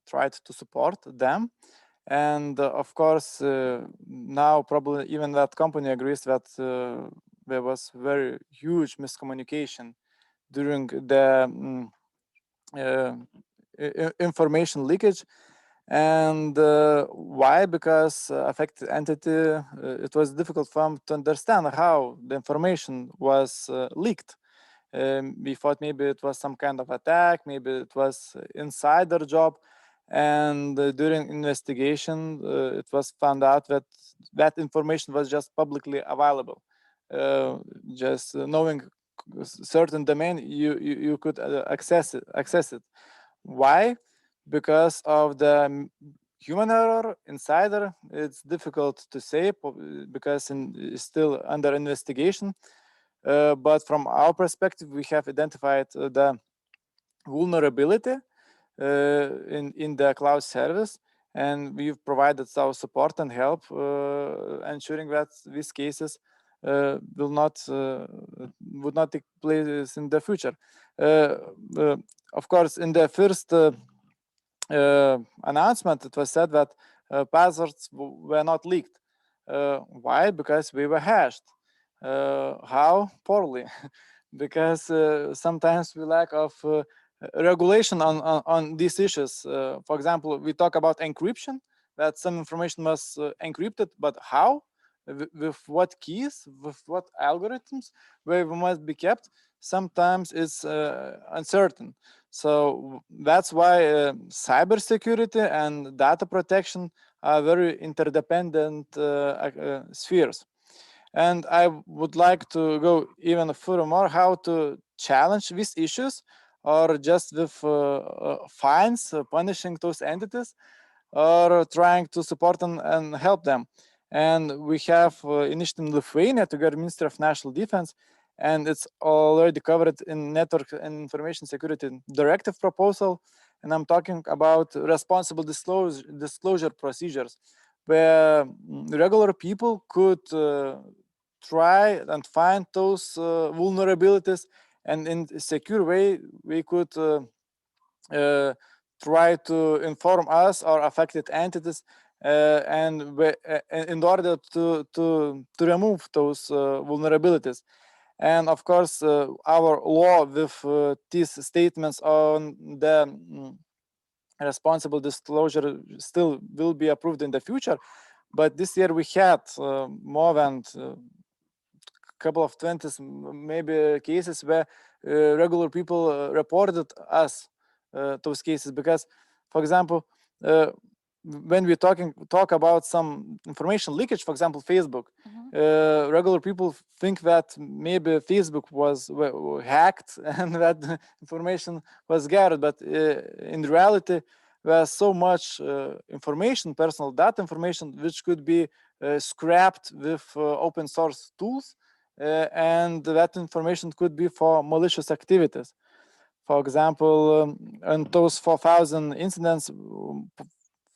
tried to support them. And of course, now probably even that company agrees that there was very huge miscommunication during the information leakage. And why? Because affected entity, it was difficult for them to understand how the information was leaked. We thought maybe it was some kind of attack, maybe it was insider job. And during investigation, it was found out that that information was just publicly available. Just knowing certain domain, you could access it. Why? Because of the human error, insider. It's difficult to say because it's still under investigation. But from our perspective, we have identified the vulnerability in the cloud service, and we've provided our support and help, ensuring that these cases would not take place in the future. Of course, in the first announcement, it was said that passwords were not leaked. Why? Because we were hashed. How? Poorly. Because sometimes we lack of regulation on these issues. For example, we talk about encryption, that some information was encrypted, but how? With what keys? With what algorithms? Where it must be kept? Sometimes it's uncertain. So that's why cybersecurity and data protection are very interdependent spheres. And I would like to go even furthermore, how to challenge these issues, or just with fines, punishing those entities, or trying to support and help them. And we have initiative in Lithuania together with Ministry of National Defense, and it's already covered in Network and Information Security Directive proposal. And I'm talking about responsible disclosure procedures, where regular people could try and find those vulnerabilities, and in a secure way, we could try to inform us or affected entities, and in order to remove those vulnerabilities. And of course, our law with these statements on the responsible disclosure still will be approved in the future. But this year we had more than couple of 20 maybe cases where regular people reported us those cases, because, for example, when we talk about some information leakage, for example, Facebook, regular people think that maybe Facebook was hacked and that the information was gathered, but in reality, there's so much information, personal data information, which could be scrapped with open source tools, and that information could be for malicious activities. For example, in those 4,000 incidents,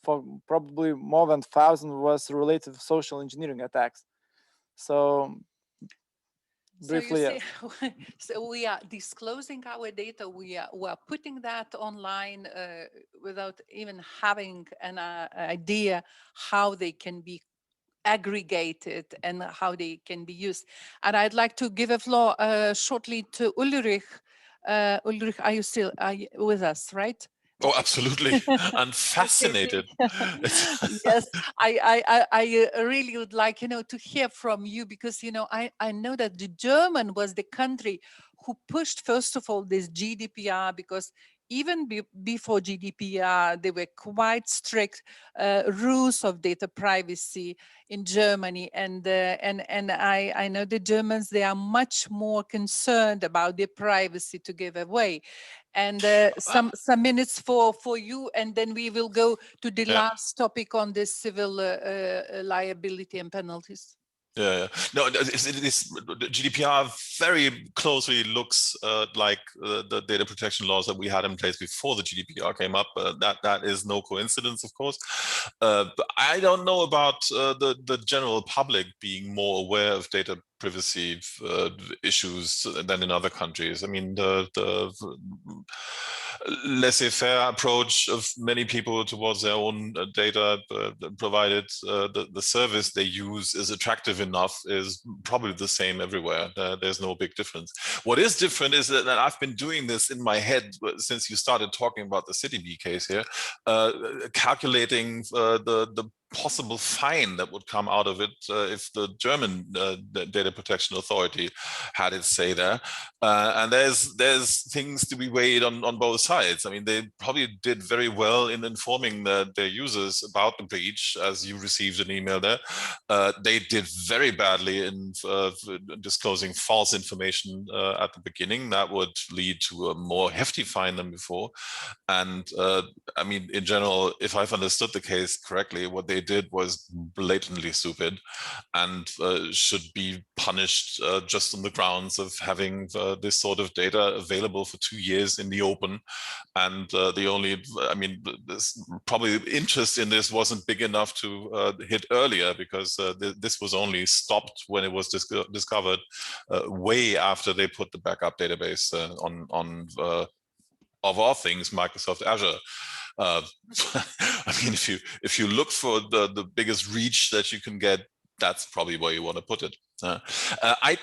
for probably more than 1,000 was related to social engineering attacks. So briefly, so you see, so we are disclosing our data. We are putting that online without even having an idea how they can be aggregated and how they can be used. And I'd like to give a floor shortly to Ulrich. Ulrich, are you with us, right? Oh, absolutely. I'm fascinated. Yes, I really would like, to hear from you, because, I know that the German was the country who pushed, first of all, this GDPR, because even before GDPR, there were quite strict rules of data privacy in Germany. And I know the Germans, they are much more concerned about their privacy to give away. And some minutes for you, and then we will go to the last topic on the civil liability and penalties. Yeah. No, this GDPR very closely looks like the data protection laws that we had in place before the GDPR came up. That is no coincidence, of course. But I don't know about the general public being more aware of data privacy issues than in other countries. I mean, the laissez-faire approach of many people towards their own data provided the service they use is attractive enough is probably the same everywhere. There's no big difference. What is different is that I've been doing this in my head since you started talking about the CityB case here, calculating the possible fine that would come out of it if the German data protection authority had its say there. And there's things to be weighed on both sides. I mean, they probably did very well in informing their users about the breach, as you received an email there. They did very badly in disclosing false information at the beginning. That would lead to a more hefty fine than before. And I mean, in general, if I've understood the case correctly, what they did was blatantly stupid and should be punished just on the grounds of having this sort of data available for 2 years in the open. And the only, I mean, this probably interest in this wasn't big enough to hit earlier, because this was only stopped when it was discovered way after they put the backup database on of all things, Microsoft Azure. I mean, if you look for the biggest reach that you can get, that's probably where you want to put it. I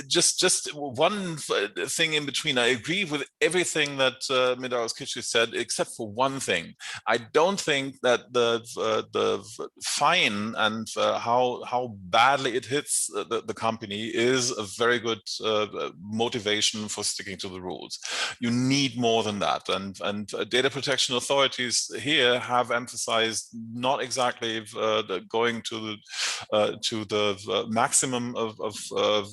just one thing in between. I agree with everything that Midaros Kishi said, except for one thing. I don't think that the fine and how badly it hits the company is a very good motivation for sticking to the rules. You need more than that, and data protection authorities here have emphasized not exactly going to the maximum of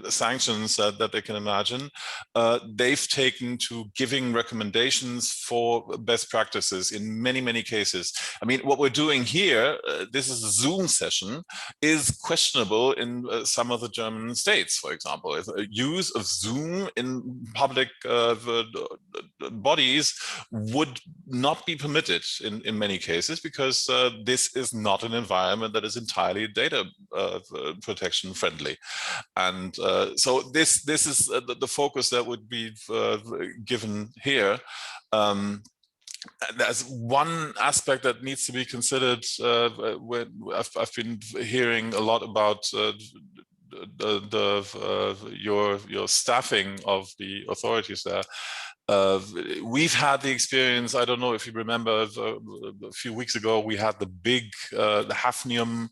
sanctions that they can imagine. They've taken to giving recommendations for best practices in many cases. I mean, what we're doing here, this is a Zoom session, is questionable in some of the German states, for example. If use of Zoom in public bodies would not be permitted in many cases, because this is not an environment that is entirely data protection friendly. And so this is the focus that would be given here. There's one aspect that needs to be considered. I've been hearing a lot about your staffing of the authorities there. We've had the experience, I don't know if you remember, a few weeks ago, we had the big the hafnium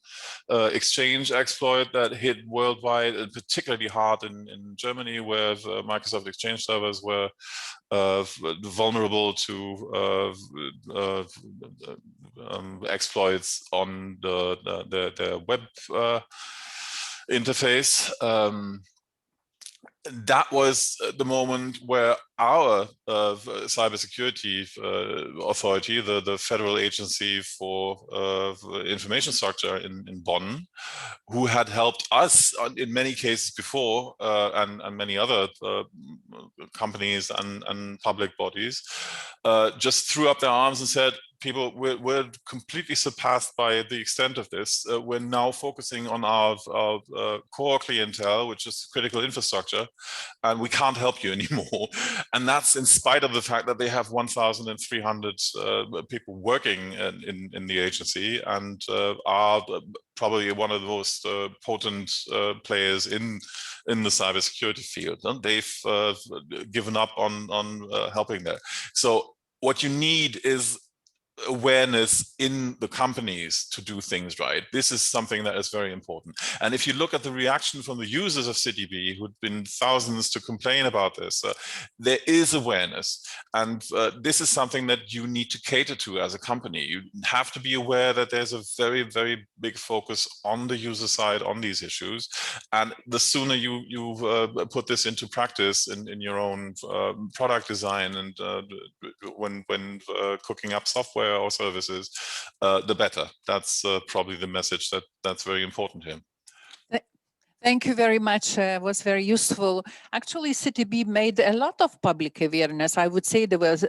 exchange exploit that hit worldwide, and particularly hard in Germany, where Microsoft Exchange servers were vulnerable to exploits on their web interface. That was the moment where our cybersecurity authority, the Federal Agency for Information Structure in Bonn, who had helped us in many cases before, and many other companies and public bodies, just threw up their arms and said, people, we're completely surpassed by the extent of this. We're now focusing on our core clientele, which is critical infrastructure, and we can't help you anymore. And that's in spite of the fact that they have 1,300 people working in the agency, and are probably one of the most potent players in the cybersecurity field. And they've given up on helping there. So what you need is awareness in the companies to do things right. This is something that is very important. And if you look at the reaction from the users of CDB, who've been thousands to complain about this, there is awareness. And this is something that you need to cater to as a company. You have to be aware that there's a very, very big focus on the user side on these issues. And the sooner you put this into practice in your own product design, and when cooking up software or services, the better. That's probably the message that's very important here. Thank you very much. It was very useful. Actually, CTB made a lot of public awareness. I would say there was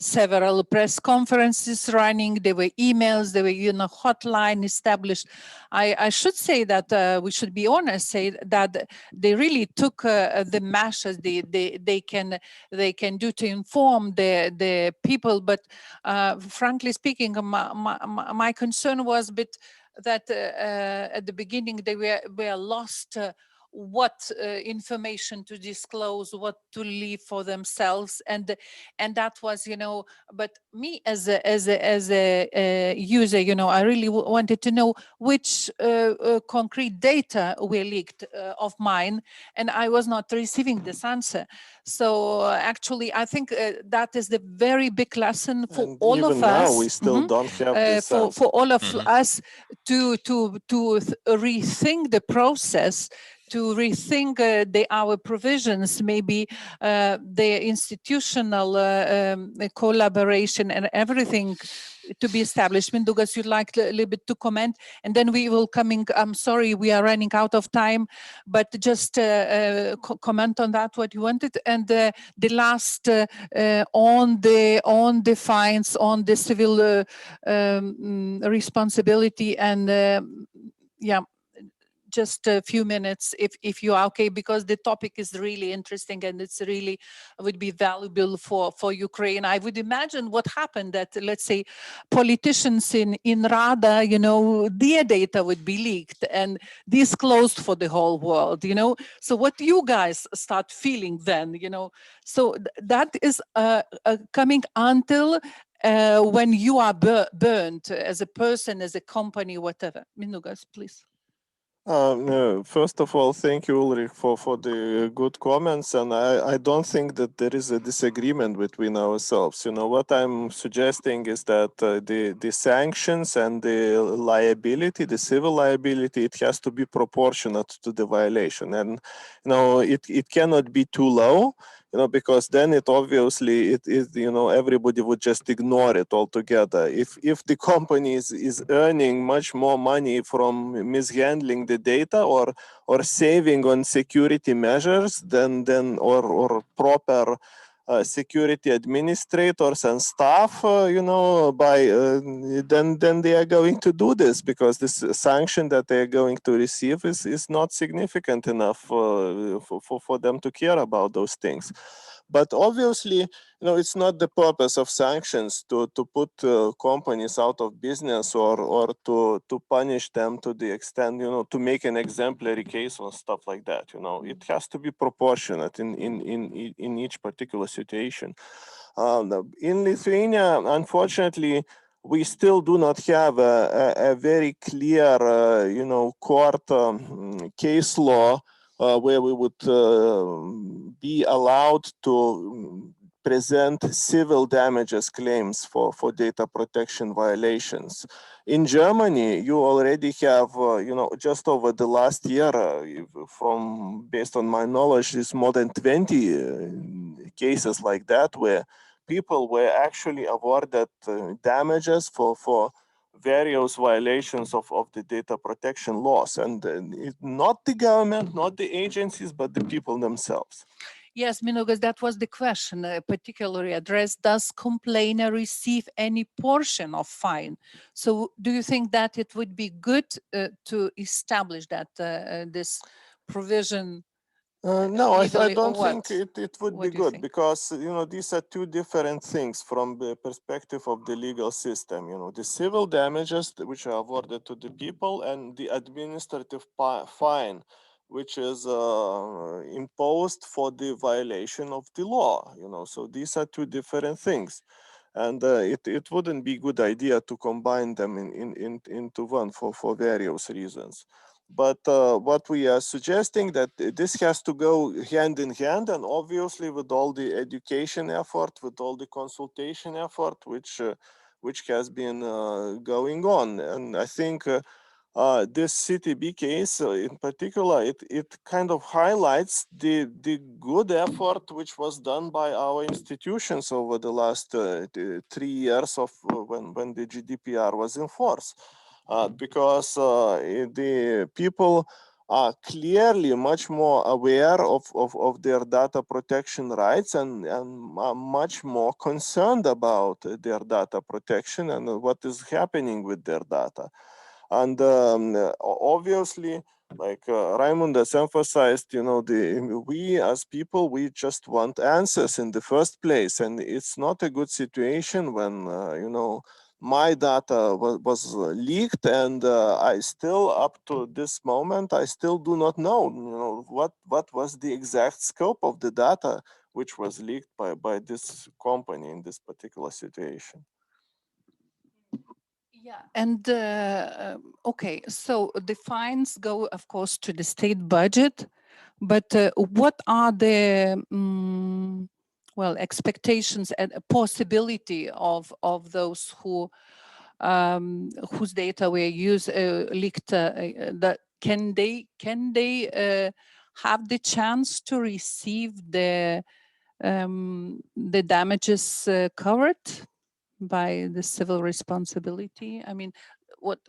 several press conferences running. There were emails. There were, hotline established. I should say that we should be honest, say that they really took the measures they can do to inform the people. But frankly speaking, my concern was a bit that at the beginning they were lost what information to disclose, what to leave for themselves, and that was, but me as a user, I really wanted to know which concrete data were leaked of mine, and I was not receiving this answer. So actually, I think that is the very big lesson for And all even of now, us. we still don't have this for all of us to rethink the process, to rethink our provisions, maybe the institutional collaboration and everything to be established. Mindaugas, you'd like a little bit to comment, and then we will I'm sorry, we are running out of time, but just comment on that, what you wanted. And the last on the fines, on the civil responsibility, and just a few minutes if you are okay, because the topic is really interesting and it's really would be valuable for Ukraine. I would imagine what happened that, let's say, politicians in Rada, their data would be leaked and disclosed for the whole world, So what do you guys start feeling then, So that is coming until when you are burned as a person, as a company, whatever. Mindaugas, please. No, first of all, thank you, Ulrich, for the good comments. And I don't think that there is a disagreement between ourselves. What I'm suggesting is that the sanctions and the liability, the civil liability, it has to be proportionate to the violation. And, it cannot be too low, because then it obviously, everybody would just ignore it altogether. If the company is earning much more money from mishandling the data or saving on security measures or proper security administrators and staff, then they are going to do this, because this sanction that they are going to receive is not significant enough for them to care about those things. But obviously, it's not the purpose of sanctions to put companies out of business or to punish them to the extent, to make an exemplary case or stuff like that. It has to be proportionate in each particular situation. In Lithuania, unfortunately, we still do not have a very clear, court case law where we would be allowed to present civil damages claims for data protection violations. In Germany, you already have, just over the last year, based on my knowledge, there's more than 20 cases like that where people were actually awarded damages for various violations of the data protection laws, and not the government, not the agencies, but the people themselves. Yes, Mindaugas, that was the question, particularly addressed. Does complainer receive any portion of fine? So do you think that it would be good to establish that this provision? No, I don't what? think it would What be do you good think? because, these are two different things from the perspective of the legal system. The civil damages which are awarded to the people and the administrative fine which is imposed for the violation of the law. So these are two different things. And it wouldn't be a good idea to combine them into one for various reasons. But what we are suggesting that this has to go hand in hand, and obviously with all the education effort, with all the consultation effort, which has been going on. And I think this CTB case in particular, it kind of highlights the good effort which was done by our institutions over the last 3 years of when the Gdpr was in force. Because the people are clearly much more aware of their data protection rights and are much more concerned about their data protection and what is happening with their data. And obviously, like Raimund has emphasized, we as people, we just want answers in the first place. And it's not a good situation when, my data was leaked, and I still, up to this moment, I still do not know, what was the exact scope of the data which was leaked by this company in this particular situation. Yeah, and okay, so the fines go, of course, to the state budget, but what are the expectations and possibility of those whose data were leaked? That can they have the chance to receive the damages covered by the civil responsibility? I mean, what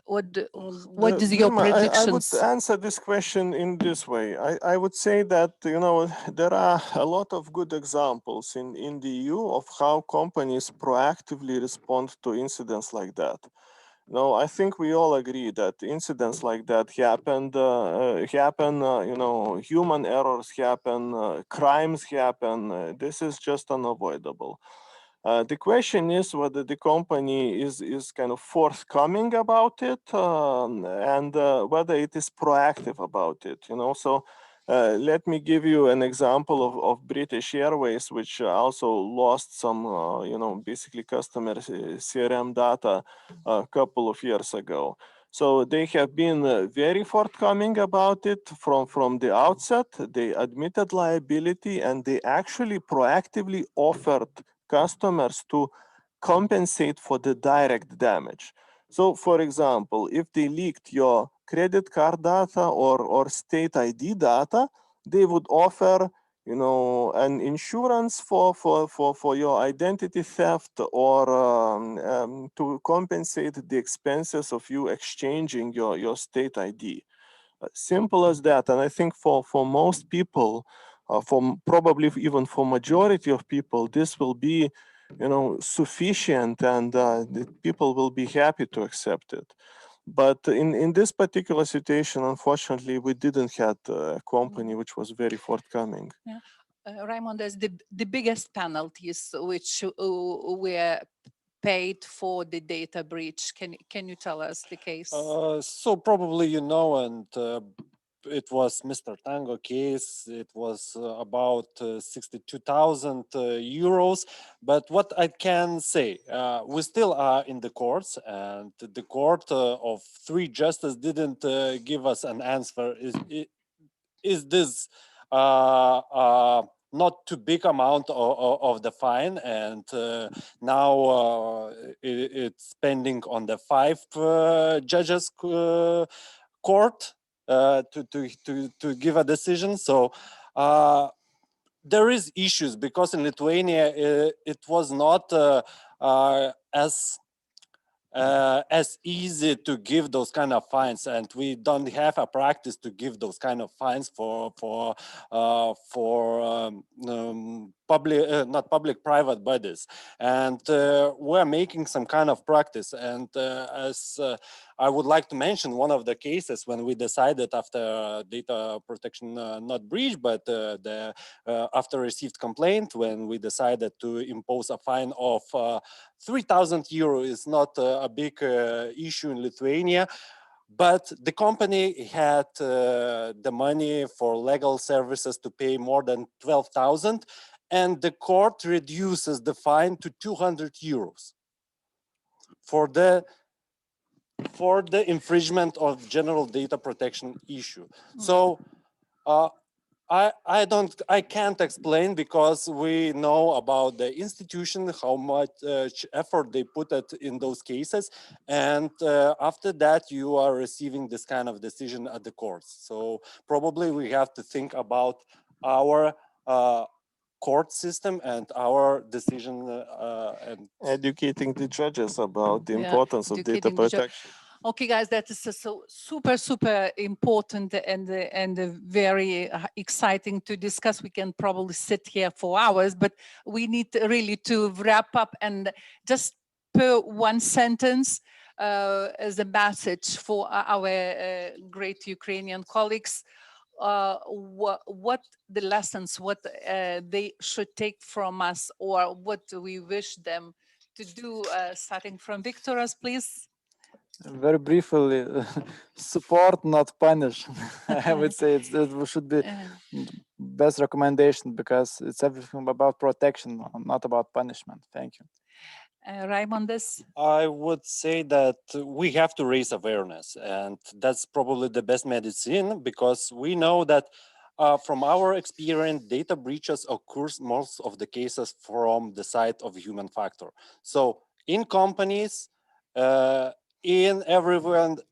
is your predictions? I would answer this question in this way. I would say that, there are a lot of good examples in the EU of how companies proactively respond to incidents like that. I think we all agree that incidents like that happen, human errors happen, crimes happen. This is just unavoidable. The question is whether the company is kind of forthcoming about it and whether it is proactive about it. So let me give you an example of British Airways, which also lost some, basically customer CRM data a couple of years ago. So they have been very forthcoming about it from the outset. They admitted liability and they actually proactively offered customers to compensate for the direct damage. So, for example, if they leaked your credit card data or state ID data, they would offer, an insurance for your identity theft or to compensate the expenses of you exchanging your state ID. Simple as that. And I think for most people, probably even for majority of people, this will be, sufficient, and the people will be happy to accept it. But in this particular situation, unfortunately, we didn't have a company which was very forthcoming. Yeah. Raymond, as the biggest penalties which were paid for the data breach. Can you tell us the case? So probably you know, and it was Mr. Tango case. It was about 62,000 euros. But what I can say, we still are in the courts, and the court of 3 justices didn't give us an answer. Is this not too big amount of the fine, and now it's pending on the 5 judges court to give a decision. So there is issues because in Lithuania it was not as easy to give those kind of fines, and we don't have a practice to give those kind of fines for public, not public, private bodies, and we're making some kind of practice. And as I would like to mention one of the cases when we decided after data protection not breach, but after received complaint, when we decided to impose a fine of 3,000 euro is not a big issue in Lithuania, but the company had the money for legal services to pay more than 12,000, and the court reduces the fine to 200 euros for the infringement of general data protection issue. So I can't explain because we know about the institution, how much effort they put in those cases, and after that you are receiving this kind of decision at the courts. So probably we have to think about our court system and our decision and educating the judges about the importance of data protection. Okay, guys, that is so super important and very exciting to discuss. We can probably sit here for hours, but we need really to wrap up and just per one sentence as a message for our great Ukrainian colleagues. What the lessons, what they should take from us, or what we wish them to do, starting from Viktoras, please. Very briefly, support, not punish. I would say it should be best recommendation because it's everything about protection, not about punishment. Thank you. Raimondas? I would say that we have to raise awareness, and that's probably the best medicine because we know that from our experience, data breaches occurs most of the cases from the side of human factor. So in companies, in everywhere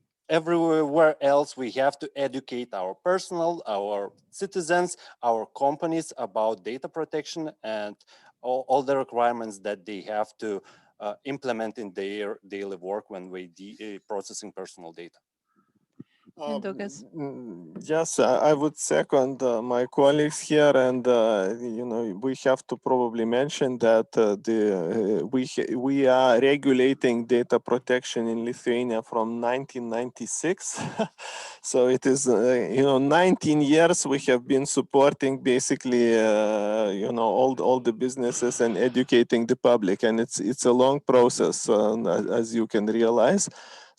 else, we have to educate our personnel, our citizens, our companies about data protection and all the requirements that they have to implement in their daily work when we processing personal data. Yes, I would second my colleagues here, and we have to probably mention that we are regulating data protection in Lithuania from 1996. So it is 19 years we have been supporting basically all the businesses and educating the public, and it's a long process as you can realize.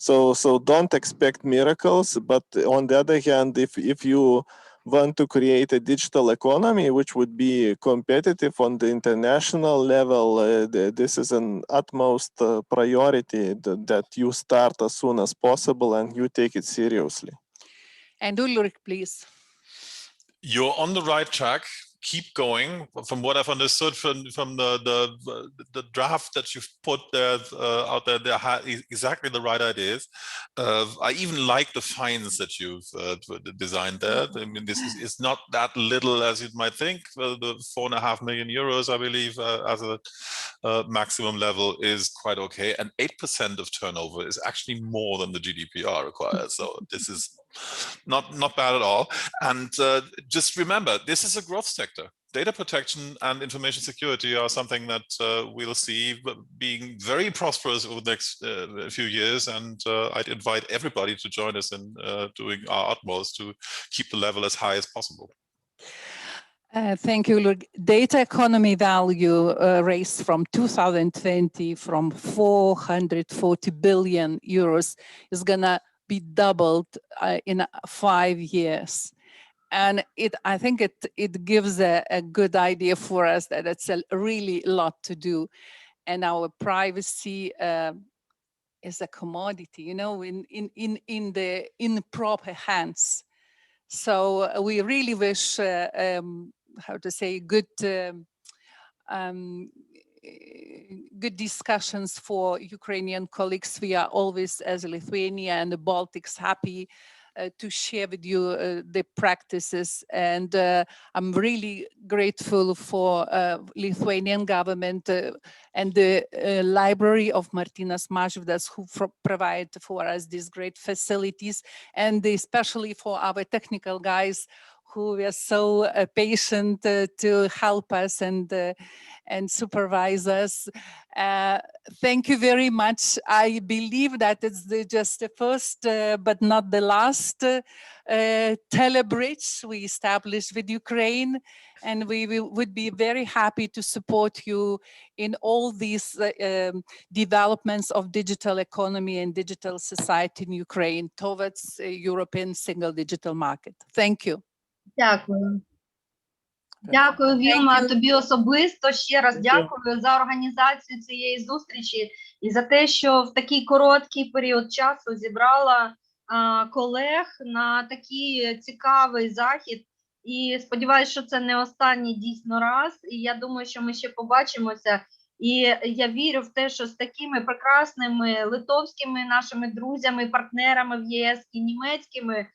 So don't expect miracles, but on the other hand, if you want to create a digital economy which would be competitive on the international level, this is an utmost priority that you start as soon as possible and you take it seriously. And Ulrich, please. You're on the right track. Keep going. From what I've understood from the draft that you've put there out there, they have exactly the right ideas. I even like the fines that you've designed there. I mean, this is not that little as you might think. The 4.5 million euros, I believe, as a maximum level is quite okay. And 8% of turnover is actually more than the GDPR requires. So this is not bad at all. And just remember, this is a growth sector. Data protection and information security are something that we'll see being very prosperous over the next few years. And I'd invite everybody to join us in doing our utmost to keep the level as high as possible. Thank you. Look, data economy value raised from 2020 from 440 billion euros is gonna be doubled in 5 years. And I think it gives a good idea for us that it's a really lot to do. And our privacy is a commodity, you know, in proper hands. So we really wish, how to say, good discussions for Ukrainian colleagues. We are always, as Lithuania and the Baltics, happy to share with you the practices. And I'm really grateful for Lithuanian government and the library of Martynas Mažvydas, who provide for us these great facilities, and especially for our technical guys who were so patient to help us and supervise us. Thank you very much. I believe that it's just the first, but not the last telebridge we established with Ukraine. And we would be very happy to support you in all these developments of digital economy and digital society in Ukraine towards a European single digital market. Thank you. Дякую. Дякую, Вілма, тобі особисто. Ще раз дякую за організацію цієї зустрічі і за те, що в такий короткий період часу зібрала колег на такий цікавий захід. І сподіваюся, що це не останній дійсно раз. І я думаю, що ми ще побачимося. І я вірю в те, що з такими прекрасними литовськими нашими друзями, партнерами в ЄС і німецькими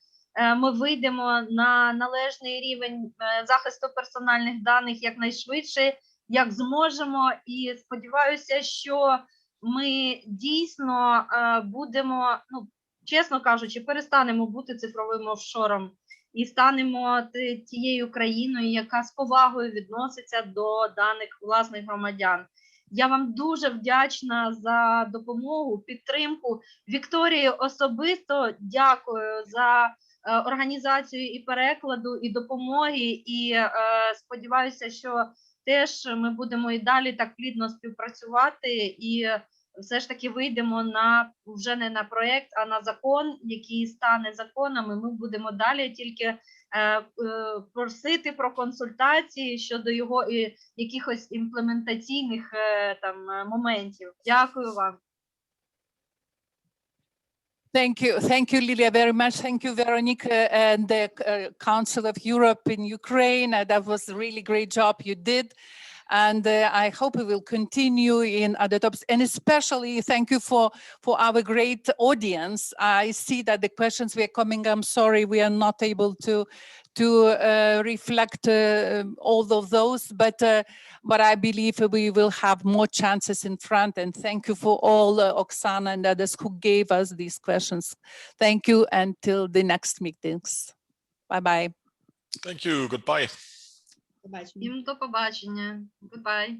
ми вийдемо на належний рівень захисту персональних даних якнайшвидше, як зможемо. І сподіваюся, що ми дійсно будемо, ну, чесно кажучи, перестанемо бути цифровим офшором і станемо тією країною, яка з повагою відноситься до даних власних громадян. Я вам дуже вдячна за допомогу, підтримку. Вікторії особисто дякую за організацію і перекладу, і допомоги, і сподіваюся, що теж ми будемо і далі так плідно співпрацювати, і все ж таки вийдемо на, вже не на проєкт, а на закон, який стане законом, і ми будемо далі тільки просити про консультації щодо його і якихось імплементаційних там моментів. Дякую вам. Thank you, Lilia, very much. Thank you, Veronica, and the Council of Europe in Ukraine. That was a really great job you did. And I hope we will continue in other topics. And especially thank you for our great audience. I see that the questions were coming. I'm sorry we are not able to reflect all of those, but I believe we will have more chances in front. And thank you for all Oksana and others who gave us these questions. Thank you until the next meetings. Bye-bye. Thank you. Goodbye. До побачення. Goodbye.